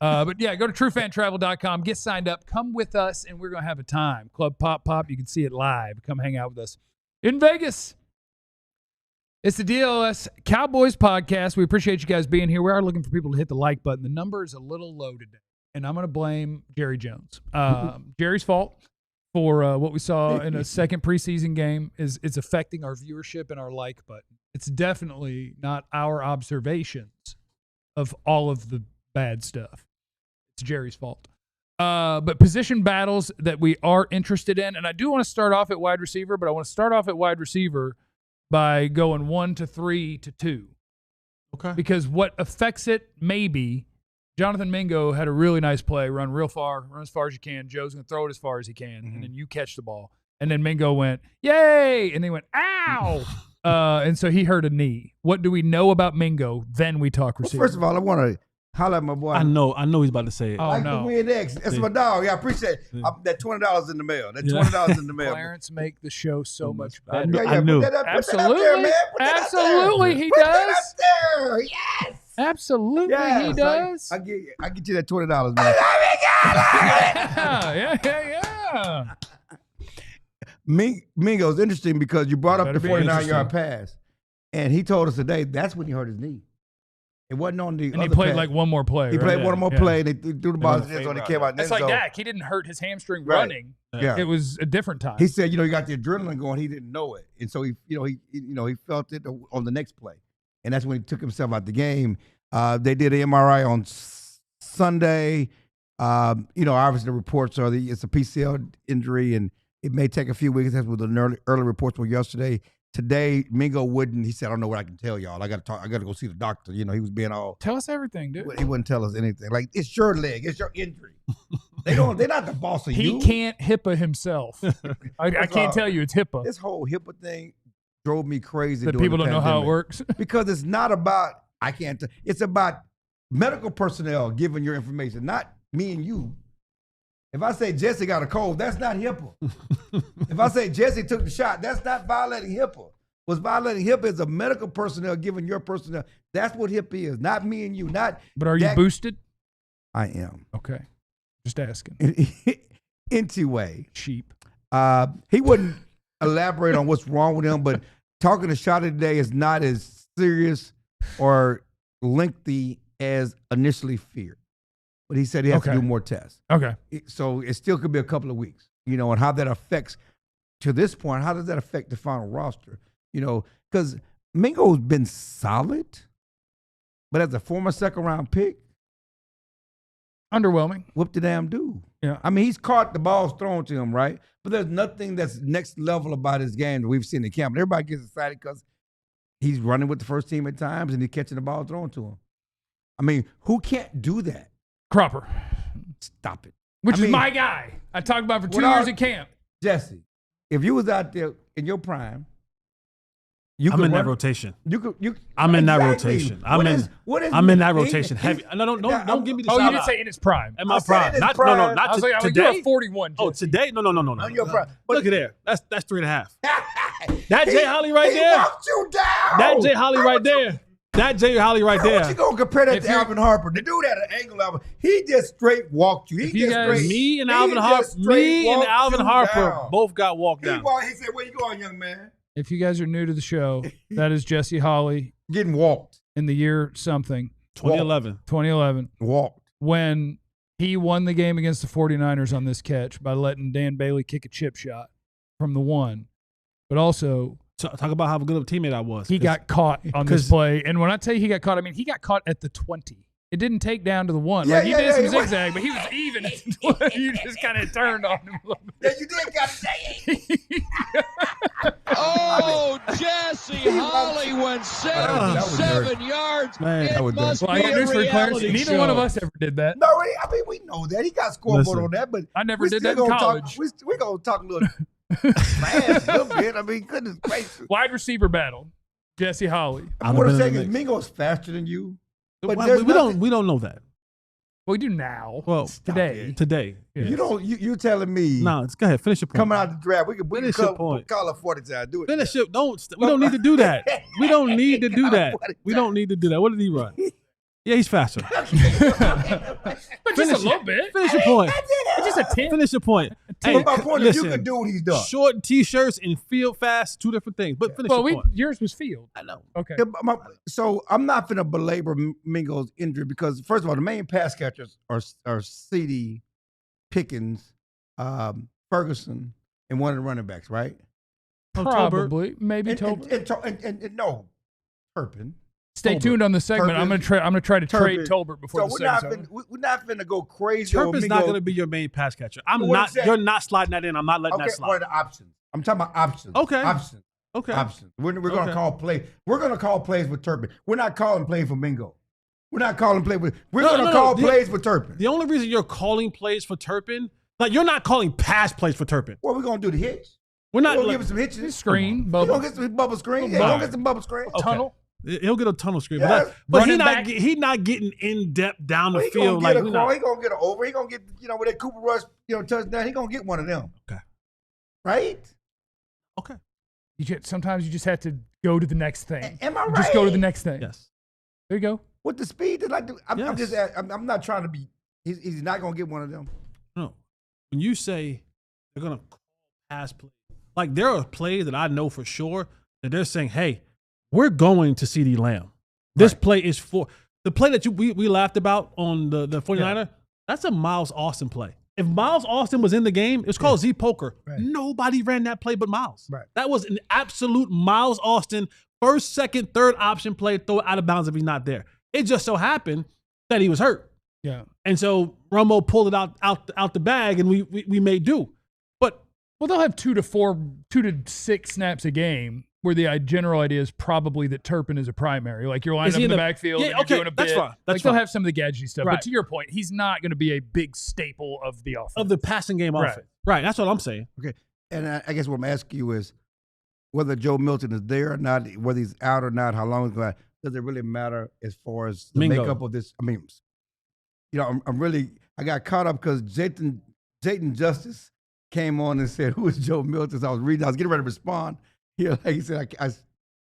But yeah, go to truefantravel.com, get signed up, come with us, and we're gonna have a time. Club Pop, you can see it live. Come hang out with us in Vegas. It's the DLLS Cowboys podcast. We appreciate you guys being here. We are looking for people to hit the like button. The number is a little low today, and I'm gonna blame Jerry Jones. Jerry's fault for what we saw in a second preseason game is it's affecting our viewership and our like button. It's definitely not our observations of all of the bad stuff. It's Jerry's fault. But position battles that we are interested in, and I do want to start off at wide receiver, but I want to start off at wide receiver by going 1 to 3 to 2. Okay. Because what affects it, maybe, Jonathan Mingo had a really nice play, run real far, run as far as you can. Joe's going to throw it as far as he can, and then you catch the ball. And then Mingo went, yay! And then he went, ow! And so he hurt a knee. What do we know about Mingo? Then we talk receiver. First of all, I want to holler at my boy. I know he's about to say it. Oh, Like no. the Win X. That's my dog. Yeah, I appreciate it. That $20 in the mail. That $20 in the mail. Clarence make the show so much I better. knew. I knew. Put that up there, Absolutely. man. Put that up there. Absolutely, he Put that does. up there. Yes. Absolutely, Yes. he does. I get you that $20, man. Yeah. Mingo's interesting because you brought up Better the be 49-yard pass, and he told us today that's when he hurt his knee. It wasn't on the And other he played pass. like one more play. He right? played one more Yeah. play, and they threw the ball in the end zone. He came out. It's like Dak. He didn't hurt his hamstring Right. running. Yeah. It was a different time. He said, he got the adrenaline going. He didn't know it, and so he felt it on the next play, and that's when he took himself out the game. They did an MRI on Sunday. Obviously the reports are it's a PCL injury, and it may take a few weeks. That's what the early reports were yesterday. Today, Mingo wouldn't. He said, "I don't know what I can tell y'all. I got to talk. I got to go see the doctor." He was being all. Tell us everything, dude. He wouldn't tell us anything. Like, it's your leg. It's your injury. They're not the boss of He you. can't HIPAA himself. I can't tell you it's HIPAA. This whole HIPAA thing drove me crazy. That during people the don't know how it pandemic. works. Because it's not about it's about medical personnel giving your information, not me and you. If I say Jesse got a cold, that's not HIPAA. If I say Jesse took the shot, that's not violating HIPAA. What's violating HIPAA is a medical personnel giving your personnel. That's what HIPAA is, not me and you. Not. But are you boosted? I am. Okay. Just asking. Anyway. Sheep. He wouldn't elaborate on what's wrong with him, but talking to Shotty today is not as serious or lengthy as initially feared. But he said he has to do more tests. Okay. So it still could be a couple of weeks, you know, and how that affects, to this point, how does that affect the final roster? You know, because Mingo's been solid, but as a former second-round pick, underwhelming. Whoop the damn dude. Yeah. I mean, he's caught the balls thrown to him, right? But there's nothing that's next level about his game that we've seen in camp. And everybody gets excited because he's running with the first team at times and he's catching the ball thrown to him. I mean, who can't do that? Cropper. Stop it. Which is my guy. I talked about for 2 years at camp. Jesse, if you was out there in your prime, I'm in that rotation. I'm in that rotation. I'm in that rotation. Heavy. No, don't give me the. Oh, you didn't say in his prime. In my prime. Not today. You're 41. Oh, today? No. On your prime. Look at there. That's 3.5. That Jay Holly right there. He walked you down. That Jay Holly right there. That Jay Holly right there. How you gonna compare that to Alvin Harper? The dude had an angle Alvin. He just straight walked you. Me and Alvin Harper both got walked down. He said, "Where you going, young man?" If you guys are new to the show, that is Jesse Holly getting walked in the year something. 2011. Walked. When he won the game against the 49ers on this catch by letting Dan Bailey kick a chip shot from the 1. But also, talk about how good of a teammate I was. He got caught on this play. And when I tell you he got caught, I mean he got caught at the 20. It didn't take down to the 1. He did some zigzag, but he was even at the 20. You just kind of turned on him a little bit. Yeah, you did got to say it. Oh, Jesse Holly went 77 yards. Man, it must be a reality Neither show. one of us ever did that. No, I mean, we know that. He got scoreboard on that, but I never did that in college. We're going to talk a little fast a little bit. I mean, goodness gracious. Wide receiver battle. Jesse Holly. I want to say because Mingo's faster than you. But we don't know that. Well, we do now. Well, today. Yes. You telling me? No, go ahead. Finish your point. Coming out the draft, we can finish your point. Call it 40 times. Do it. Finish it. We don't need to do that. We don't need to do that. We don't need to do that. What did he run? Yeah, he's faster. But just a little bit. Finish your point. Just a 10. Finish your point. Hey, my point is you can do what he's done. Short T-shirts and field fast, 2 different things. But finish your point. Yours was field. I know. Okay. So I'm not going to belabor Mingo's injury because, first of all, the main pass catchers are C.D. Pickens, Ferguson, and one of the running backs, right? Probably. Maybe Tolbert. And no, Turpin. Stay tuned on the segment. Turpin, I'm gonna try to trade Tolbert before the segment. We're not finna go crazy. Turpin's not gonna be your main pass catcher. You're not sliding that in. I'm not letting that slide. What are the options? I'm talking about options. Okay. Options. We're gonna call play. We're gonna call plays with Turpin. We're not calling play for Mingo. We're not calling play with. We're gonna call plays for Turpin. The only reason you're calling plays for Turpin, like you're not calling pass plays for Turpin. What are we gonna do? The hitch? We're not gonna give him some hitches. Screen. We're gonna get some bubble screen. Yeah, we'll get some bubble screen. Tunnel. He'll get a tunnel screen, Yeah. but he's not getting in depth down the field. He gonna get an over. He gonna get with that Cooper Rush touchdown. He gonna get one of them. Okay, right? Okay. Sometimes you just have to go to the next thing. Am I right? Just go to the next thing. Yes. There you go. With the speed that I do, I'm Yes. just. I'm not trying to be. He's not gonna get one of them. No. When you say they're gonna call pass play, like there are plays that I know for sure that they're saying, "Hey, we're going to CD Lamb. This play is for the play that we laughed about on the 49er. That's a Miles Austin play. If Miles Austin was in the game, it's called Z Poker. Right. Nobody ran that play but Miles. Right. That was an absolute Miles Austin first, second, third option play. Throw it out of bounds if he's not there. It just so happened that he was hurt. Yeah. And so Romo pulled it out the bag, and we made do. But they'll have 2 to 6 snaps a game. Where the general idea is probably that Turpin is a primary. Like you're lining up in the backfield and you're doing a bit. That's fine. They'll have some of the gadgety stuff. Right. But to your point, he's not going to be a big staple of the offense. Of the passing game offense. Right. That's what I'm saying. Okay. And I guess what I'm asking you is whether Joe Milton is there or not, whether he's out or not, how long it's going to, does it really matter as far as the Mingo. makeup of this? I mean, I got caught up because Jonathan Jayden Justice came on and said, "Who is Joe Milton?" So I was reading. I was getting ready to respond. He said,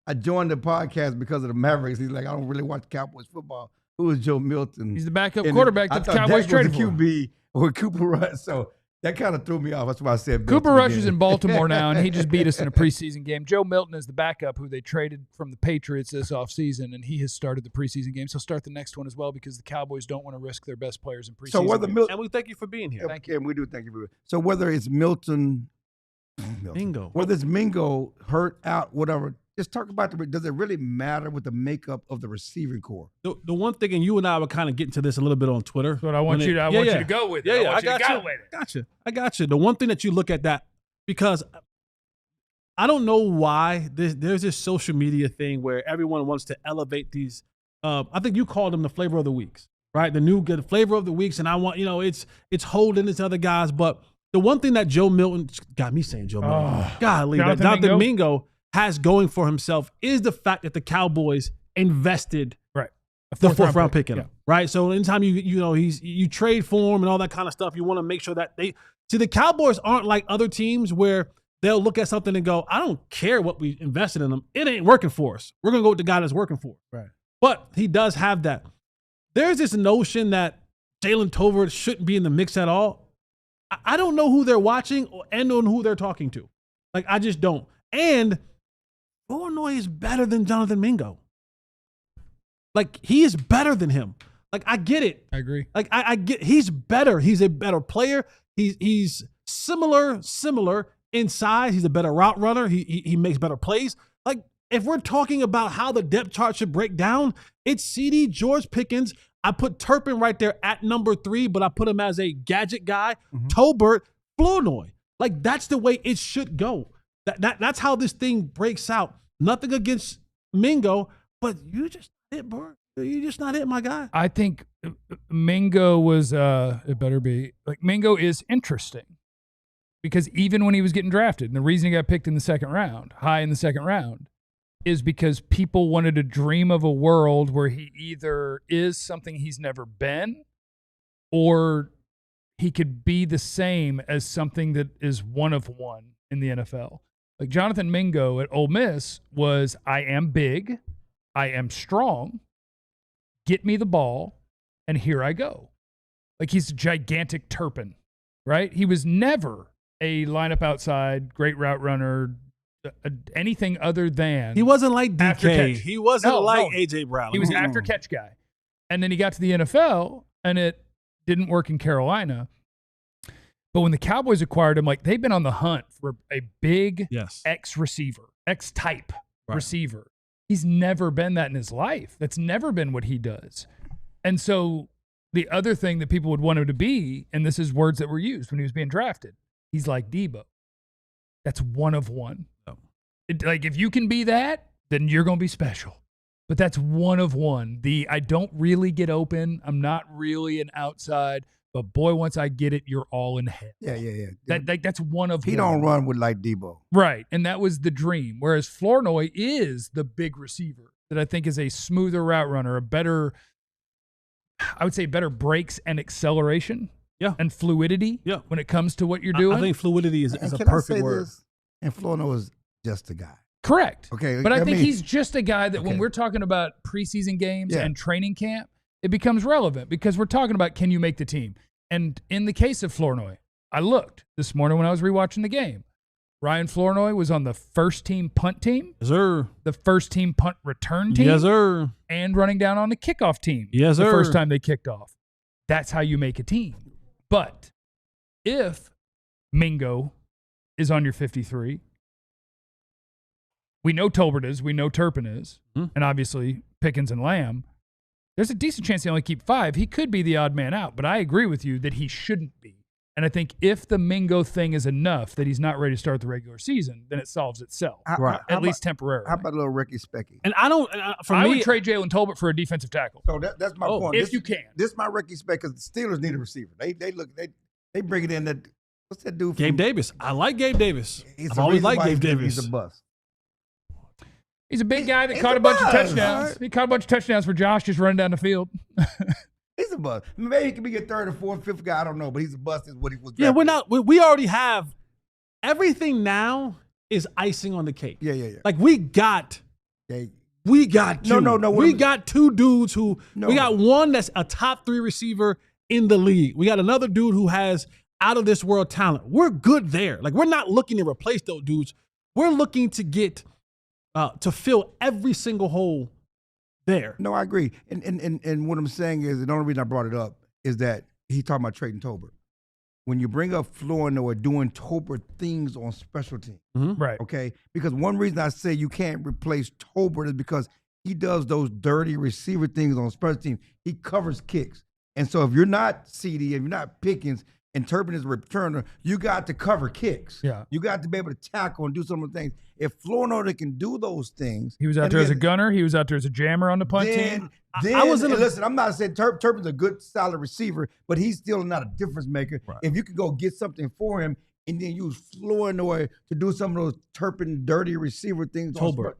I joined the podcast because of the Mavericks. He's like, I don't really watch Cowboys football. Who is Joe Milton? He's the backup quarterback that the Cowboys traded for. QB or Cooper Rush. So that kind of threw me off. That's why I said Cooper Rush is in Baltimore now, and he just beat us in a preseason game. Joe Milton is the backup who they traded from the Patriots this offseason, and he has started the preseason games. He'll start the next one as well because the Cowboys don't want to risk their best players in preseason. So whether games. And we thank you for being here. Thank you. And we do thank you for it. So whether it's Milton, Mingo. whether it's Mingo, hurt, out, whatever, just talk about does it really matter with the makeup of the receiving core? The one thing, and you and I were kind of getting to this a little bit on Twitter. But I want you to go with it. I got you. The one thing that you look at that, because I don't know why there's this social media thing where everyone wants to elevate these. I think you called them the flavor of the weeks, right? The new good flavor of the weeks, and I want it's holding this other guys. But the one thing that Joe Milton got me saying Joe Milton, golly, that Jonathan Mingo has going for himself is the fact that the Cowboys invested the fourth round pick in him, right? So anytime you trade for him and all that kind of stuff, you want to make sure that the Cowboys aren't like other teams where they'll look at something and go, I don't care what we invested in them. It ain't working for us. We're going to go with the guy that's working for us. Right. But he does have that. There's this notion that Jalen Tolbert shouldn't be in the mix at all. I don't know who they're watching and on who they're talking to. Like, I just don't. And Illinois is better than Jonathan Mingo. Like, he is better than him. Like, I get it. I agree. Like, I get he's better. He's a better player. He's similar in size. He's a better route runner. He makes better plays. Like, if we're talking about how the depth chart should break down, it's CD, George Pickens. I put Turpin right there at number 3, but I put him as a gadget guy. Mm-hmm. Tolbert, Flournoy. Like, that's the way it should go. That's how this thing breaks out. Nothing against Mingo, but you just hit, bro. You just not hit, my guy. I think Mingo was it better be like Mingo is interesting because even when he was getting drafted, and the reason he got picked in the second round, high in the second round, is because people wanted to dream of a world where he either is something he's never been or he could be the same as something that is one of one in the NFL. Like Jonathan Mingo at Ole Miss was, I am big, I am strong, get me the ball, and here I go. Like he's a gigantic Turpin, right? He was never a lineup outside, great route runner, anything other than. He wasn't like DK. Catch. He wasn't like A.J. Brown. He was an after catch guy. And then he got to the NFL, and it didn't work in Carolina. But when the Cowboys acquired him, like they've been on the hunt for a big X-receiver, X-type receiver. He's never been that in his life. That's never been what he does. And so the other thing that people would want him to be, and this is words that were used when he was being drafted, he's like Debo. That's one of one. Like if you can be that, then you're going to be special. But that's one of one. I don't really get open. I'm not really an outside. But boy, once I get it, you're all in head. Yeah. That's one of one. He don't run with like Debo. Right. And that was the dream. Whereas Flournoy is the big receiver that I think is a smoother route runner, I would say better breaks and acceleration and fluidity when it comes to what you're doing. I think fluidity is a perfect word. This? And Flournoy was just a guy. Correct. Okay. But I think he's just a guy that when we're talking about preseason games and training camp, it becomes relevant because we're talking about can you make the team? And in the case of Flournoy, I looked this morning when I was rewatching the game. Ryan Flournoy was on the first team punt team. Yes, sir. The first team punt return team. Yes, sir. And running down on the kickoff team. Yes, sir. The first time they kicked off. That's how you make a team. But if Mingo is on your 53, we know Tolbert is, we know Turpin is, and obviously Pickens and Lamb. There's a decent chance they only keep 5. He could be the odd man out, but I agree with you that he shouldn't be. And I think if the Mingo thing is enough that he's not ready to start the regular season, then it solves itself, at least temporarily. How about a little Ricky Specky? And I don't. I would trade Jalen Tolbert for a defensive tackle. So that's my point. If you can, this is my Ricky Specky because the Steelers need a receiver. They bring it in that. What's that dude? Gabe Davis. I like Gabe Davis. I've always liked Gabe Davis. He's a bust. He's a big guy that caught a bunch of touchdowns. Right. He caught a bunch of touchdowns for Josh just running down the field. a bust. Maybe he can be a third or fourth, fifth guy. I don't know, but he's a bust. Is what he was. Yeah, we're drafted. not. We already have everything. Now is icing on the cake. Yeah. Like we got two. No. We got two dudes who No. we got one that's a top 3 receiver in the league. We got another dude who has out of this world talent. We're good there. Like we're not looking to replace those dudes. We're looking to get to fill every single hole there. No, I agree. And what I'm saying is, the only reason I brought it up is that he's talking about trading Tolbert. When you bring up Florida or doing Tolbert things on special teams, Right. okay? Because one reason I say you can't replace Tolbert is because he does those dirty receiver things on special teams. He covers kicks. And so if you're not CD, if you're not Pickens, and Turpin is a returner, you got to cover kicks. Yeah. You got to be able to tackle and do some of the things. If Florida can do those things. He was out and there as a again, gunner. He was out there as a jammer on the punt team. Listen, I'm not saying Turpin's a good, solid receiver, but he's still not a difference maker. Right. If you could go get something for him and then use Flournoy to do some of those Turpin dirty receiver things. Tolbert.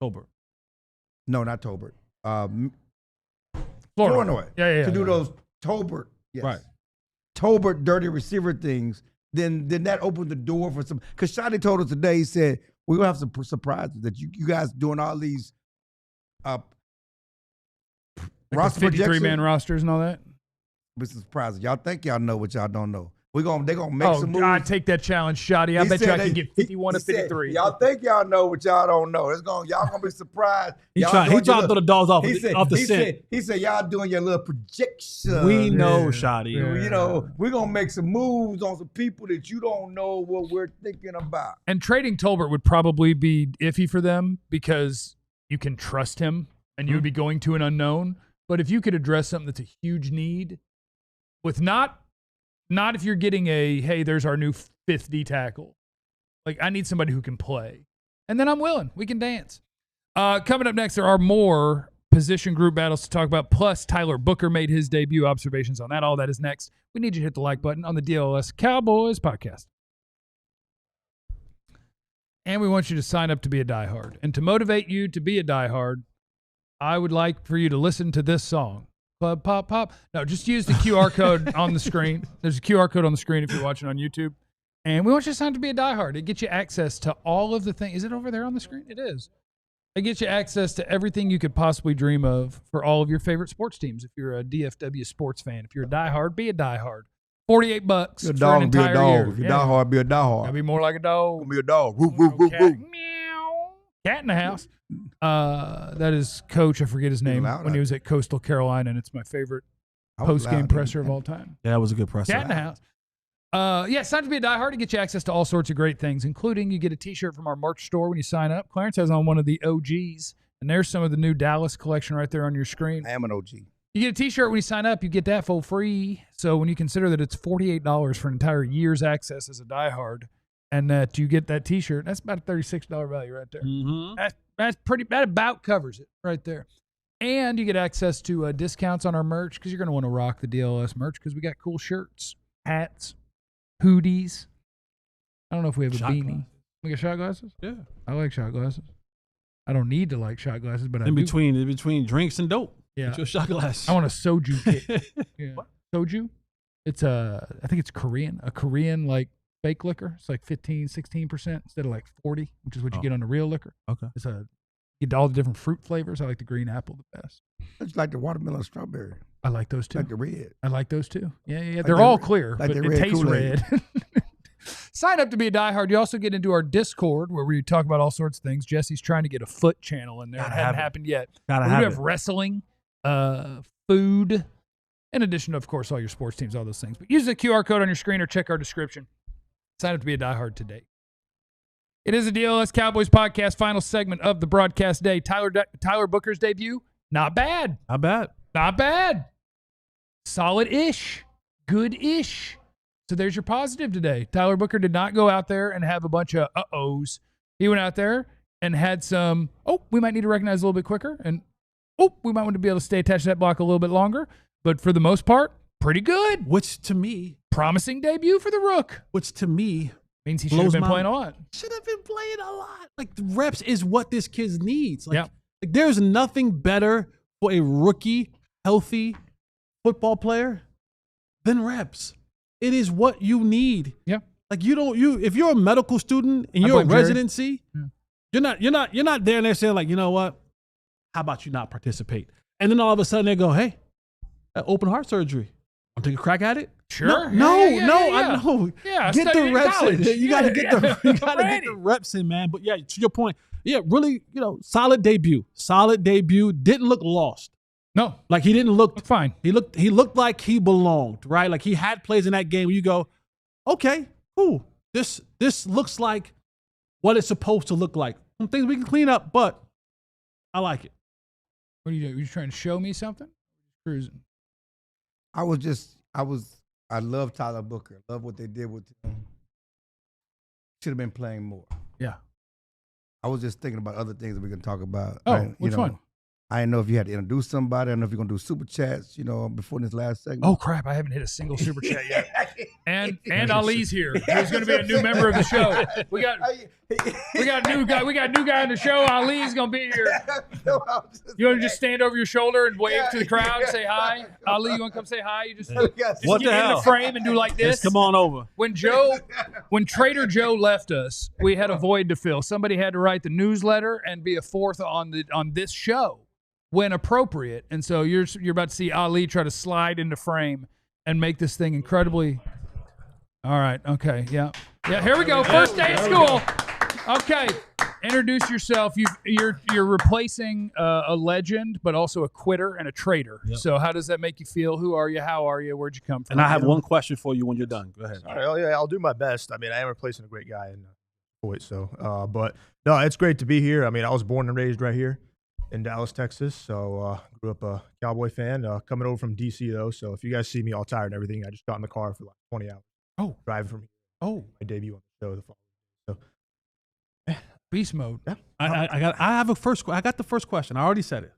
Tolbert. No, not Tolbert. Florida. Flournoy. Yeah. To do those Tolbert. Yes. Right. Tolbert dirty receiver things, then that opened the door for some. Because Shadi told us today, he said, we're going to have some surprises that you guys doing all these roster 53-man rosters and all that. But surprises. Y'all think y'all know what y'all don't know. They're going to make some moves. God, take that challenge, Shotty. I bet you I can get 51 to 53. Y'all think y'all know what y'all don't know. Y'all going to be surprised. He tried to throw the dogs off the scent. He said, y'all doing your little projection. We know, Shotty. Yeah. You know, we're going to make some moves on some people that you don't know what we're thinking about. And trading Tolbert would probably be iffy for them because you can trust him and you would be going to an unknown. But if you could address something that's a huge need with not if you're getting hey, there's our new 5th D tackle. Like, I need somebody who can play. And then I'm willing. We can dance. Coming up next, there are more position group battles to talk about. Plus, Tyler Booker made his debut. Observations on that. All that is next. We need you to hit the like button on the DLLS Cowboys podcast. And we want you to sign up to be a diehard. And to motivate you to be a diehard, I would like for you to listen to this song. Club Pop Pop. No, just use the QR code on the screen. There's a QR code on the screen if you're watching on YouTube. And we want you to sign up to be a diehard. It gets you access to all of the things. Is it over there on the screen? It is. It gets you access to everything you could possibly dream of for all of your favorite sports teams. If you're a DFW sports fan, if you're a diehard, be a diehard. $48 You're a for dog, an be a entire dog. year. If you're diehard, be a diehard. Gotta be more like a dog. Be a dog. Woo, woo, woo, Cat, woo. meow. Cat in the house. That is Coach. I forget his name loud when he out was at Coastal Carolina, and it's my favorite I was post-game loud, presser of didn't all time. Yeah, that was a good presser. Cat in the house. It's time to be a diehard to get you access to all sorts of great things, including you get a T-shirt from our merch store when you sign up. Clarence has on one of the OGs, and there's some of the new Dallas collection right there on your screen. I am an OG. You get a T-shirt when you sign up. You get that for free. So when you consider that it's $48 for an entire year's access as a diehard, and that you get that T-shirt, that's about a $36 value right there. Mm-hmm. That about covers it right there. And you get access to discounts on our merch because you're going to want to rock the DLS merch because we got cool shirts, hats, hoodies. I don't know if we have a Shot beanie. glasses. We got shot glasses? Yeah. I like shot glasses. I don't need to like shot glasses, but I In do. between drinks and dope. Yeah. Get your shot glass. I want a soju kit. Yeah. Soju? It's I think it's Korean. A Korean like fake liquor. It's like 16% instead of like 40, which is what you get on the real liquor. Okay. It's you get all the different fruit flavors. I like the green apple the best. I just like the watermelon strawberry. I like those too. Like the red. I like those too. Yeah. Like They're the all red- clear, like but the it red tastes Kool-Aid. red. Sign up to be a diehard. You also get into our Discord where we talk about all sorts of things. Jesse's trying to get a foot channel in there. Gotta It hadn't have it. happened yet. Gotta We have have it. wrestling, food, in addition to, of course, all your sports teams, all those things. But use the QR code on your screen or check our description. Sign up to be a diehard today. It is a DLS Cowboys podcast, final segment of the broadcast day. Tyler Booker's debut, not bad. Not bad. Not bad. Solid-ish. Good-ish. So there's your positive today. Tyler Booker did not go out there and have a bunch of uh-ohs. He went out there and had some, we might need to recognize a little bit quicker. And, we might want to be able to stay attached to that block a little bit longer. But for the most part, pretty good. Which to me Promising debut for the Rook. Means he should have blows been my playing a mind. lot. Should have been playing a lot. Like the reps is what this kid needs. Like, Yeah. like there's nothing better for a rookie, healthy, football player, then reps. It is what you need. Yeah. Like if you're a medical student and I you're a blame Jerry. residency, you're not there and they're saying like, you know what? How about you not participate? And then all of a sudden they go, hey, open heart surgery. Want to take a crack at it? Sure. No, Yeah. I know. Yeah, I Get studied the in reps college. in. You gotta get the Ready. reps in, man. But yeah, to your point, yeah, really, solid debut. Didn't look lost. No, Like he didn't look fine. He looked like he belonged, right? Like he had plays in that game where you go, okay, cool. This looks like what it's supposed to look like. Some things we can clean up, but I like it. What are you doing? Are you trying to show me something? Cruising. I love Tyler Booker. Love what they did with him. Should have been playing more. Yeah. I was just thinking about other things that we can talk about. Oh, Right? which one? I didn't know if you had to introduce somebody. I don't know if you're going to do super chats, before this last segment. Oh crap! I haven't hit a single super chat yet. And Ali's here. He's going to be a new member of the show. We got new guy. We got new guy in the show. Ali's going to be here. You want to just stand over your shoulder and wave to the crowd, say hi? Ali, you want to come say hi? You just What get the in the hell? frame and do like this. Just come on over. When Trader Joe left us, we had a void to fill. Somebody had to write the newsletter and be a fourth on this show when appropriate. And so you're about to see Ali try to slide into frame and make this thing incredibly. All right. Okay. Yeah. Yeah. Here we go. First day of school. Okay. Introduce yourself. You're replacing a legend, but also a quitter and a traitor. Yep. So how does that make you feel? Who are you? How are you? Where'd you come from? And I have one question for you when you're done. Go ahead. All right, yeah, I'll do my best. I mean, I am replacing a great guy in Detroit, so but no, it's great to be here. I mean, I was born and raised right here in Dallas, Texas. So grew up a Cowboy fan. Coming over from DC though, so if you guys see me all tired and everything, I just got in the car for like 20 hours. Oh, driving from here. Oh, my debut on the show the following. So beast mode. Yeah, I got the first question. I already said it.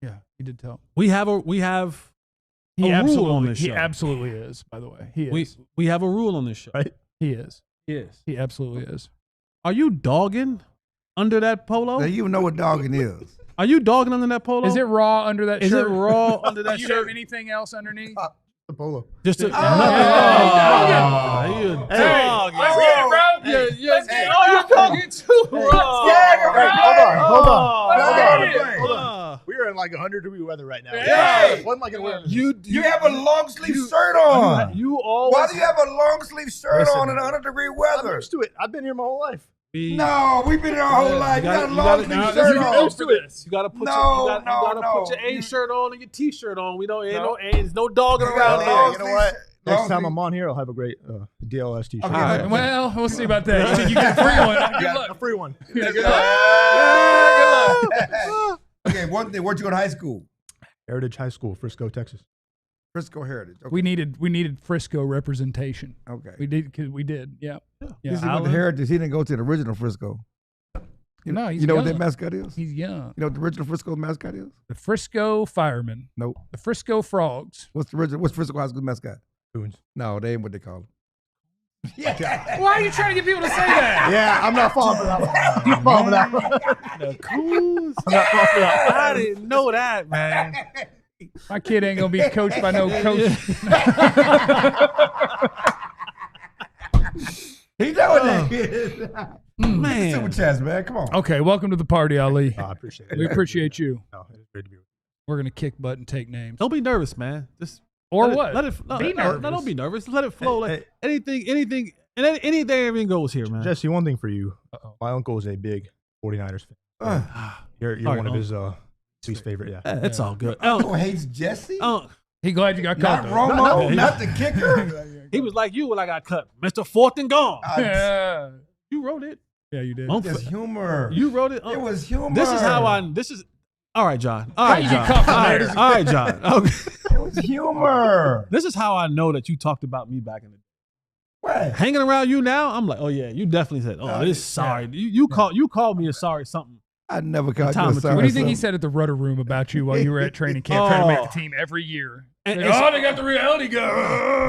Yeah, you did tell. We have a He rule absolutely, on this he show. absolutely is. By the way, he is. We have a rule on this show. right. He is. Yes. He absolutely is. Are you dogging under that polo? Now, you know what dogging is. Are you dogging under that polo? Is it raw under that Is shirt? it raw under that Do you shirt? have anything else underneath? The polo. Just to, Hey, you a dog. Let's get it, bro. Let's get it. Oh, you're talking too raw. Hold on. Hold on. We are in like 100-degree weather right now. Hey. What am I gonna wear? You have a long sleeve shirt on. You always. Why do you have a long sleeve shirt Listen, on in 100-degree I'm weather? used to it. I've been here my whole life. No, we've been here our whole life. You got a long sleeve shirt You're on. used to this. You gotta put No, your, you gotta no. put your A shirt on and your T shirt on. We don't No. ain't no dogging You around got a here. long You know sleeve what? shirt. Next Long time sleeve- I'm on here, I'll have a great DLLS t-shirt. Okay. All right. Well, we'll see about that. You get a free one. Good Yeah, luck. a free one. Yeah, good luck. Good luck. Okay, one thing. Where'd you go to high school? Heritage High School, Frisco, Texas. Frisco Heritage. Okay. We needed Frisco representation. Okay. We did because we did. Yeah. He went to Heritage. He didn't go to the original Frisco. No, he's You know what young. that mascot is? He's young. You know what the original Frisco mascot is? The Frisco Firemen. Nope. The Frisco Frogs. What's Frisco High School mascot? Coons. No, they ain't what they call him. Why are you trying to get people to say that? Yeah, I'm not falling for that one. I'm falling for that one. Coons. I didn't know that, man. My kid ain't gonna be coached by no coach. He know what that is. Man. Super chats, man. Come on. Okay, welcome to the party, Ali. I appreciate it. We appreciate you. No, it's great to be with We're gonna kick butt and take names. Don't be nervous, man. Just Or let what? It, let it no, Be no, nervous. No, don't be nervous. Let it flow. Hey, Like anything, everything goes here, you. man. Jesse, one thing for you. Uh-oh. My uncle is a big 49ers fan. You're All right, one of Uncle. his least favorite, yeah. It's all good. Who hates Jesse? He glad you got Not caught. Romo, not the kicker. He was like you when I got cut, Mr. Fourth and Gone. Yeah. You wrote it. Yeah, you did. It's humor. You wrote it. It was humor. This is how I. This is all right, John. All How right, you John. get caught from All right, there? all right, John. Okay. It was humor. This is how I know that you talked about me back in the day. What? Hanging around you now, I'm like, oh yeah, you definitely said, oh, this is sorry. You called me a sorry something. I never caught Time you. or two. Sorry, What do you think he son. said at the Rudder Room about you while you were at training camp trying to make the team every year? And- Like, and- oh, they got the reality guy.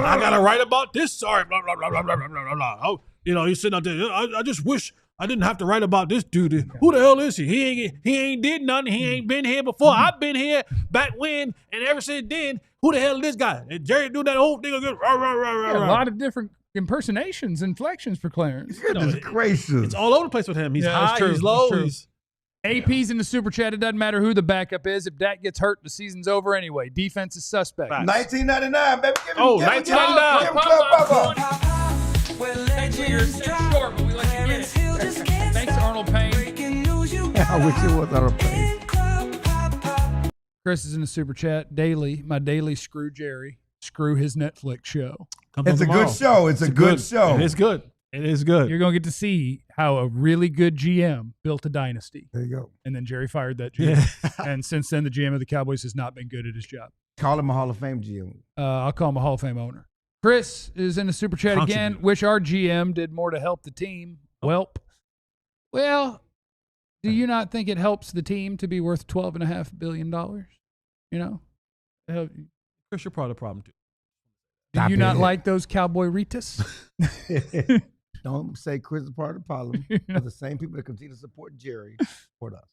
I gotta write about this. Sorry, blah blah blah blah blah blah blah blah blah. Oh, you know, he's sitting out there. I just wish I didn't have to write about this dude. Who the hell is he? He ain't did nothing. He ain't been here before. I've been here back when, and ever since then, who the hell is this guy? And Jerry do that whole thing again. Yeah, a lot of different impersonations, inflections for Clarence. Goodness gracious. It's all over the place with him. He's Yeah, that's high, true. he's low. That's true. He's AP's in the super chat. It doesn't matter who the backup is. If Dak gets hurt, the season's over anyway. Defense is suspect. Facts. 1999, baby. Give him, Oh, give him, 1999. give him Club Papa. Where Thanks for your legends drop. short, but we let you get Clarence it. Hill just can't Thanks, stop. Arnold Payne. Breaking news, you I wish it was on a plane. in Club Papa. Chris is in the super chat. Daily, my daily screw Jerry. Screw his Netflix show. comes on It's a tomorrow. good show. It's a good show. It is good. It is good. You're going to get to see how a really good GM built a dynasty. There you go. And then Jerry fired that GM. Yeah. And since then, the GM of the Cowboys has not been good at his job. Call him a Hall of Fame GM. I'll call him a Hall of Fame owner. Chris is in the super chat again. Contribute. Wish our GM did more to help the team. Welp. Well, do you not think it helps the team to be worth $12.5 billion? You know? Chris, you're part of the problem too. Do Stop you not it. like those Cowboy Ritas? Don't say Chris is part of the problem. But the same people that continue to support Jerry support us.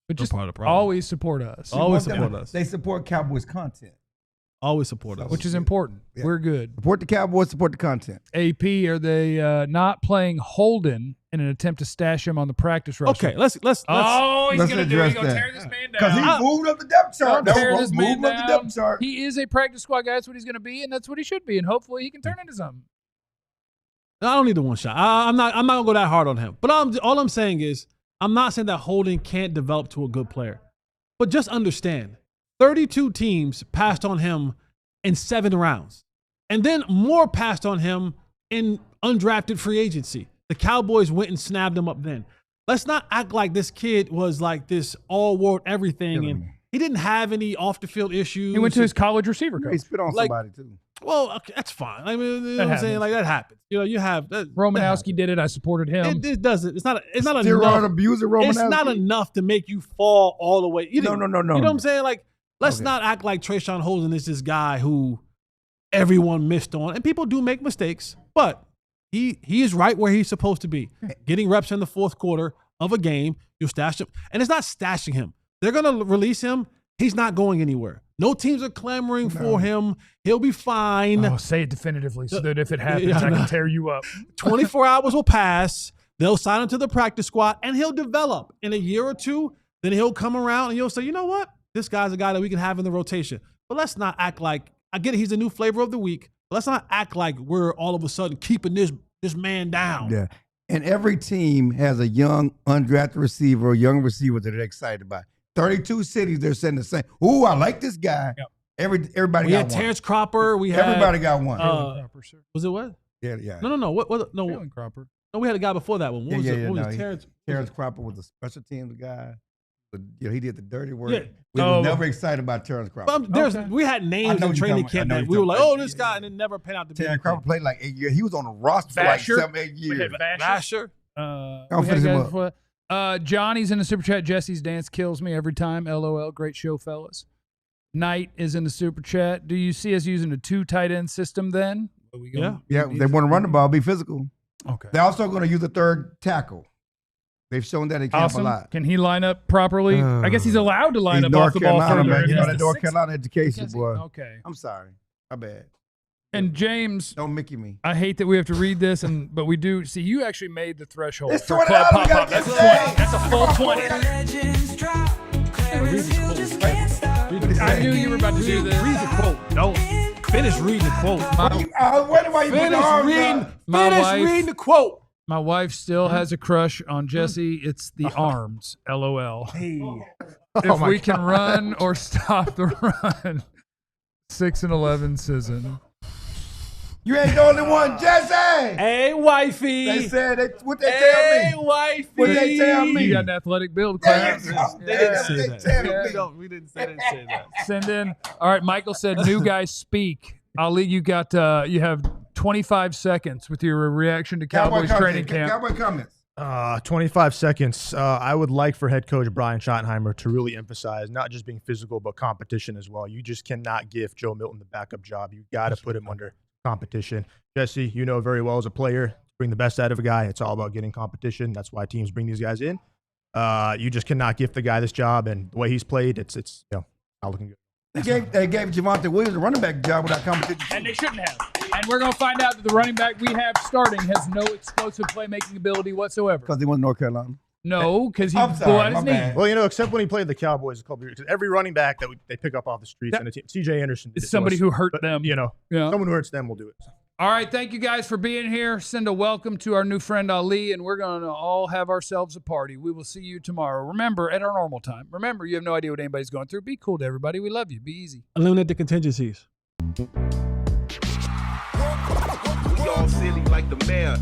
But just part of the problem. always support us, Always Want them- support us. They support Cowboys content. Always support us. which is important. Yeah. We're good. Support the Cowboys, support the content. AP, are they not playing Holden in an attempt to stash him on the practice roster? Okay, let's Oh, he's let's going to do it. He's address going to that. tear this man Because he down. moved up the depth chart. Don't tear No, this moved man up the down. depth chart. He is a practice squad guy. That's what he's going to be, and that's what he should be. And hopefully he can turn into something. I don't need the one shot. I'm not gonna go that hard on him. But all I'm saying is, I'm not saying that Holden can't develop to a good player. But just understand, 32 teams passed on him in 7 rounds. And then more passed on him in undrafted free agency. The Cowboys went and snapped him up then. Let's not act like this kid was like this all-world everything. And he didn't have any off-the-field issues. He went to his college receiver He coach. spit on Like- somebody, too. Well, okay, that's fine. I mean, you know what I'm saying? happens. Like, that happens. You know, you have that. Romanowski did it. I supported him. It doesn't. It's not Steroid enough. abuser, Romanowski. It's not enough to make you fall all the way. You No. You know what I'm saying? Like, let's Okay. not act like Trayshawn Holden is this guy who everyone missed on. And people do make mistakes, but he is right where he's supposed to be. Getting reps in the fourth quarter of a game, you stash him. And it's not stashing him. They're going to release him. He's not going anywhere. No teams are clamoring for him. He'll be fine. Oh, say it definitively so that if it happens, Yeah, I I know. can tear you up. 24 hours will pass. They'll sign him to the practice squad, and he'll develop in a year or two. Then he'll come around, and you'll say, you know what? This guy's a guy that we can have in the rotation. But let's not act like, I get it, he's the new flavor of the week. But let's not act like we're all of a sudden keeping this man down. Yeah. And every team has a young, undrafted receiver or young receiver that they're excited about. 32 cities, they're saying the same. Ooh, I like this guy. Yep. Everybody We got had one. Terrence Cropper. We had Everybody got one. Cropper, sir. was it what? yeah. No. What? No, Jalen Cropper. no. We had a guy before that one. What was it? What was it? no, Terrence. Terrence Cropper was a special teams guy. But, he did the dirty work. Yeah. We Oh. were never excited about Terrence Cropper. But Okay. we had I names know in what you're training talking camp about. I know that what we you're were like, talking oh, about. this guy, and it never panned out to be. Terrence Cropper played like 8 years. He was on the roster for like Vasher. 7-8 We years. had Vasher. I'll We had finish him guys up. before. Johnny's in the super chat. Jesse's dance kills me every time. LOL. Great show, fellas. Knight is in the super chat. Do you see us using a 2 tight end system then? Are we going- Yeah, they want to run the ball, be physical. Okay. They're also going to use a third tackle. They've shown that in camp Awesome. a lot. Can he line up properly? I guess he's allowed to line He's up North off the ball Carolina, further. man. You know He's that the North sixth- Carolina education, Yes, he- boy. Okay. I'm sorry. My bad. And James, Don't Mickey me. I hate that we have to read this, but we do. See, you actually made the threshold It's for $20. Club We Pop gotta Up. get That's today. That's a full 20. Where legends drop. Clarence Hill just can't stop. I knew you were about to do this. Read the quote. Don't finish reading the quote. Wait, why you put the Finish arms reading. up? My Finish wife- reading the quote. My wife still has a crush on Jesse. It's the arms. LOL. If we can run or stop the run. 6 and 11 season. You ain't the only one, Jesse. Hey, wifey. They said what they Hey, tell me. wifey. What they tell me. You got an athletic build, There Clarence. you go. They They didn't say tell that. me. We didn't say that. Send in. All right, Michael said, "New guys speak." Ali, you got. You have 25 seconds with your reaction to Cowboys training camp. Cowboy comments. 25 seconds. I would like for head coach Brian Schottenheimer to really emphasize not just being physical, but competition as well. You just cannot give Joe Milton the backup job. You got to put him under competition. Jesse, you know very well as a player, bring the best out of a guy. It's all about getting competition. That's why teams bring these guys in. You just cannot gift the guy this job, and the way he's played, it's not looking good. They gave Javonte Williams a running back job without competition. And they shouldn't have. And we're going to find out that the running back we have starting has no explosive playmaking ability whatsoever. Because he went to North Carolina. No, because he I'm blew sorry, out his my knee. bad. Well, except when he played the Cowboys a couple years. 'Cause every running back that they pick up off the streets, That- and the team, C.J. Anderson, did It's it to somebody us. who hurt But, them. Yeah. Someone who hurts them will do it. All right, thank you guys for being here. Send a welcome to our new friend Ali, and we're going to all have ourselves a party. We will see you tomorrow. Remember, at our normal time. Remember, you have no idea what anybody's going through. Be cool to everybody. We love you. Be easy. Eliminate the contingencies. We all silly like the mayor.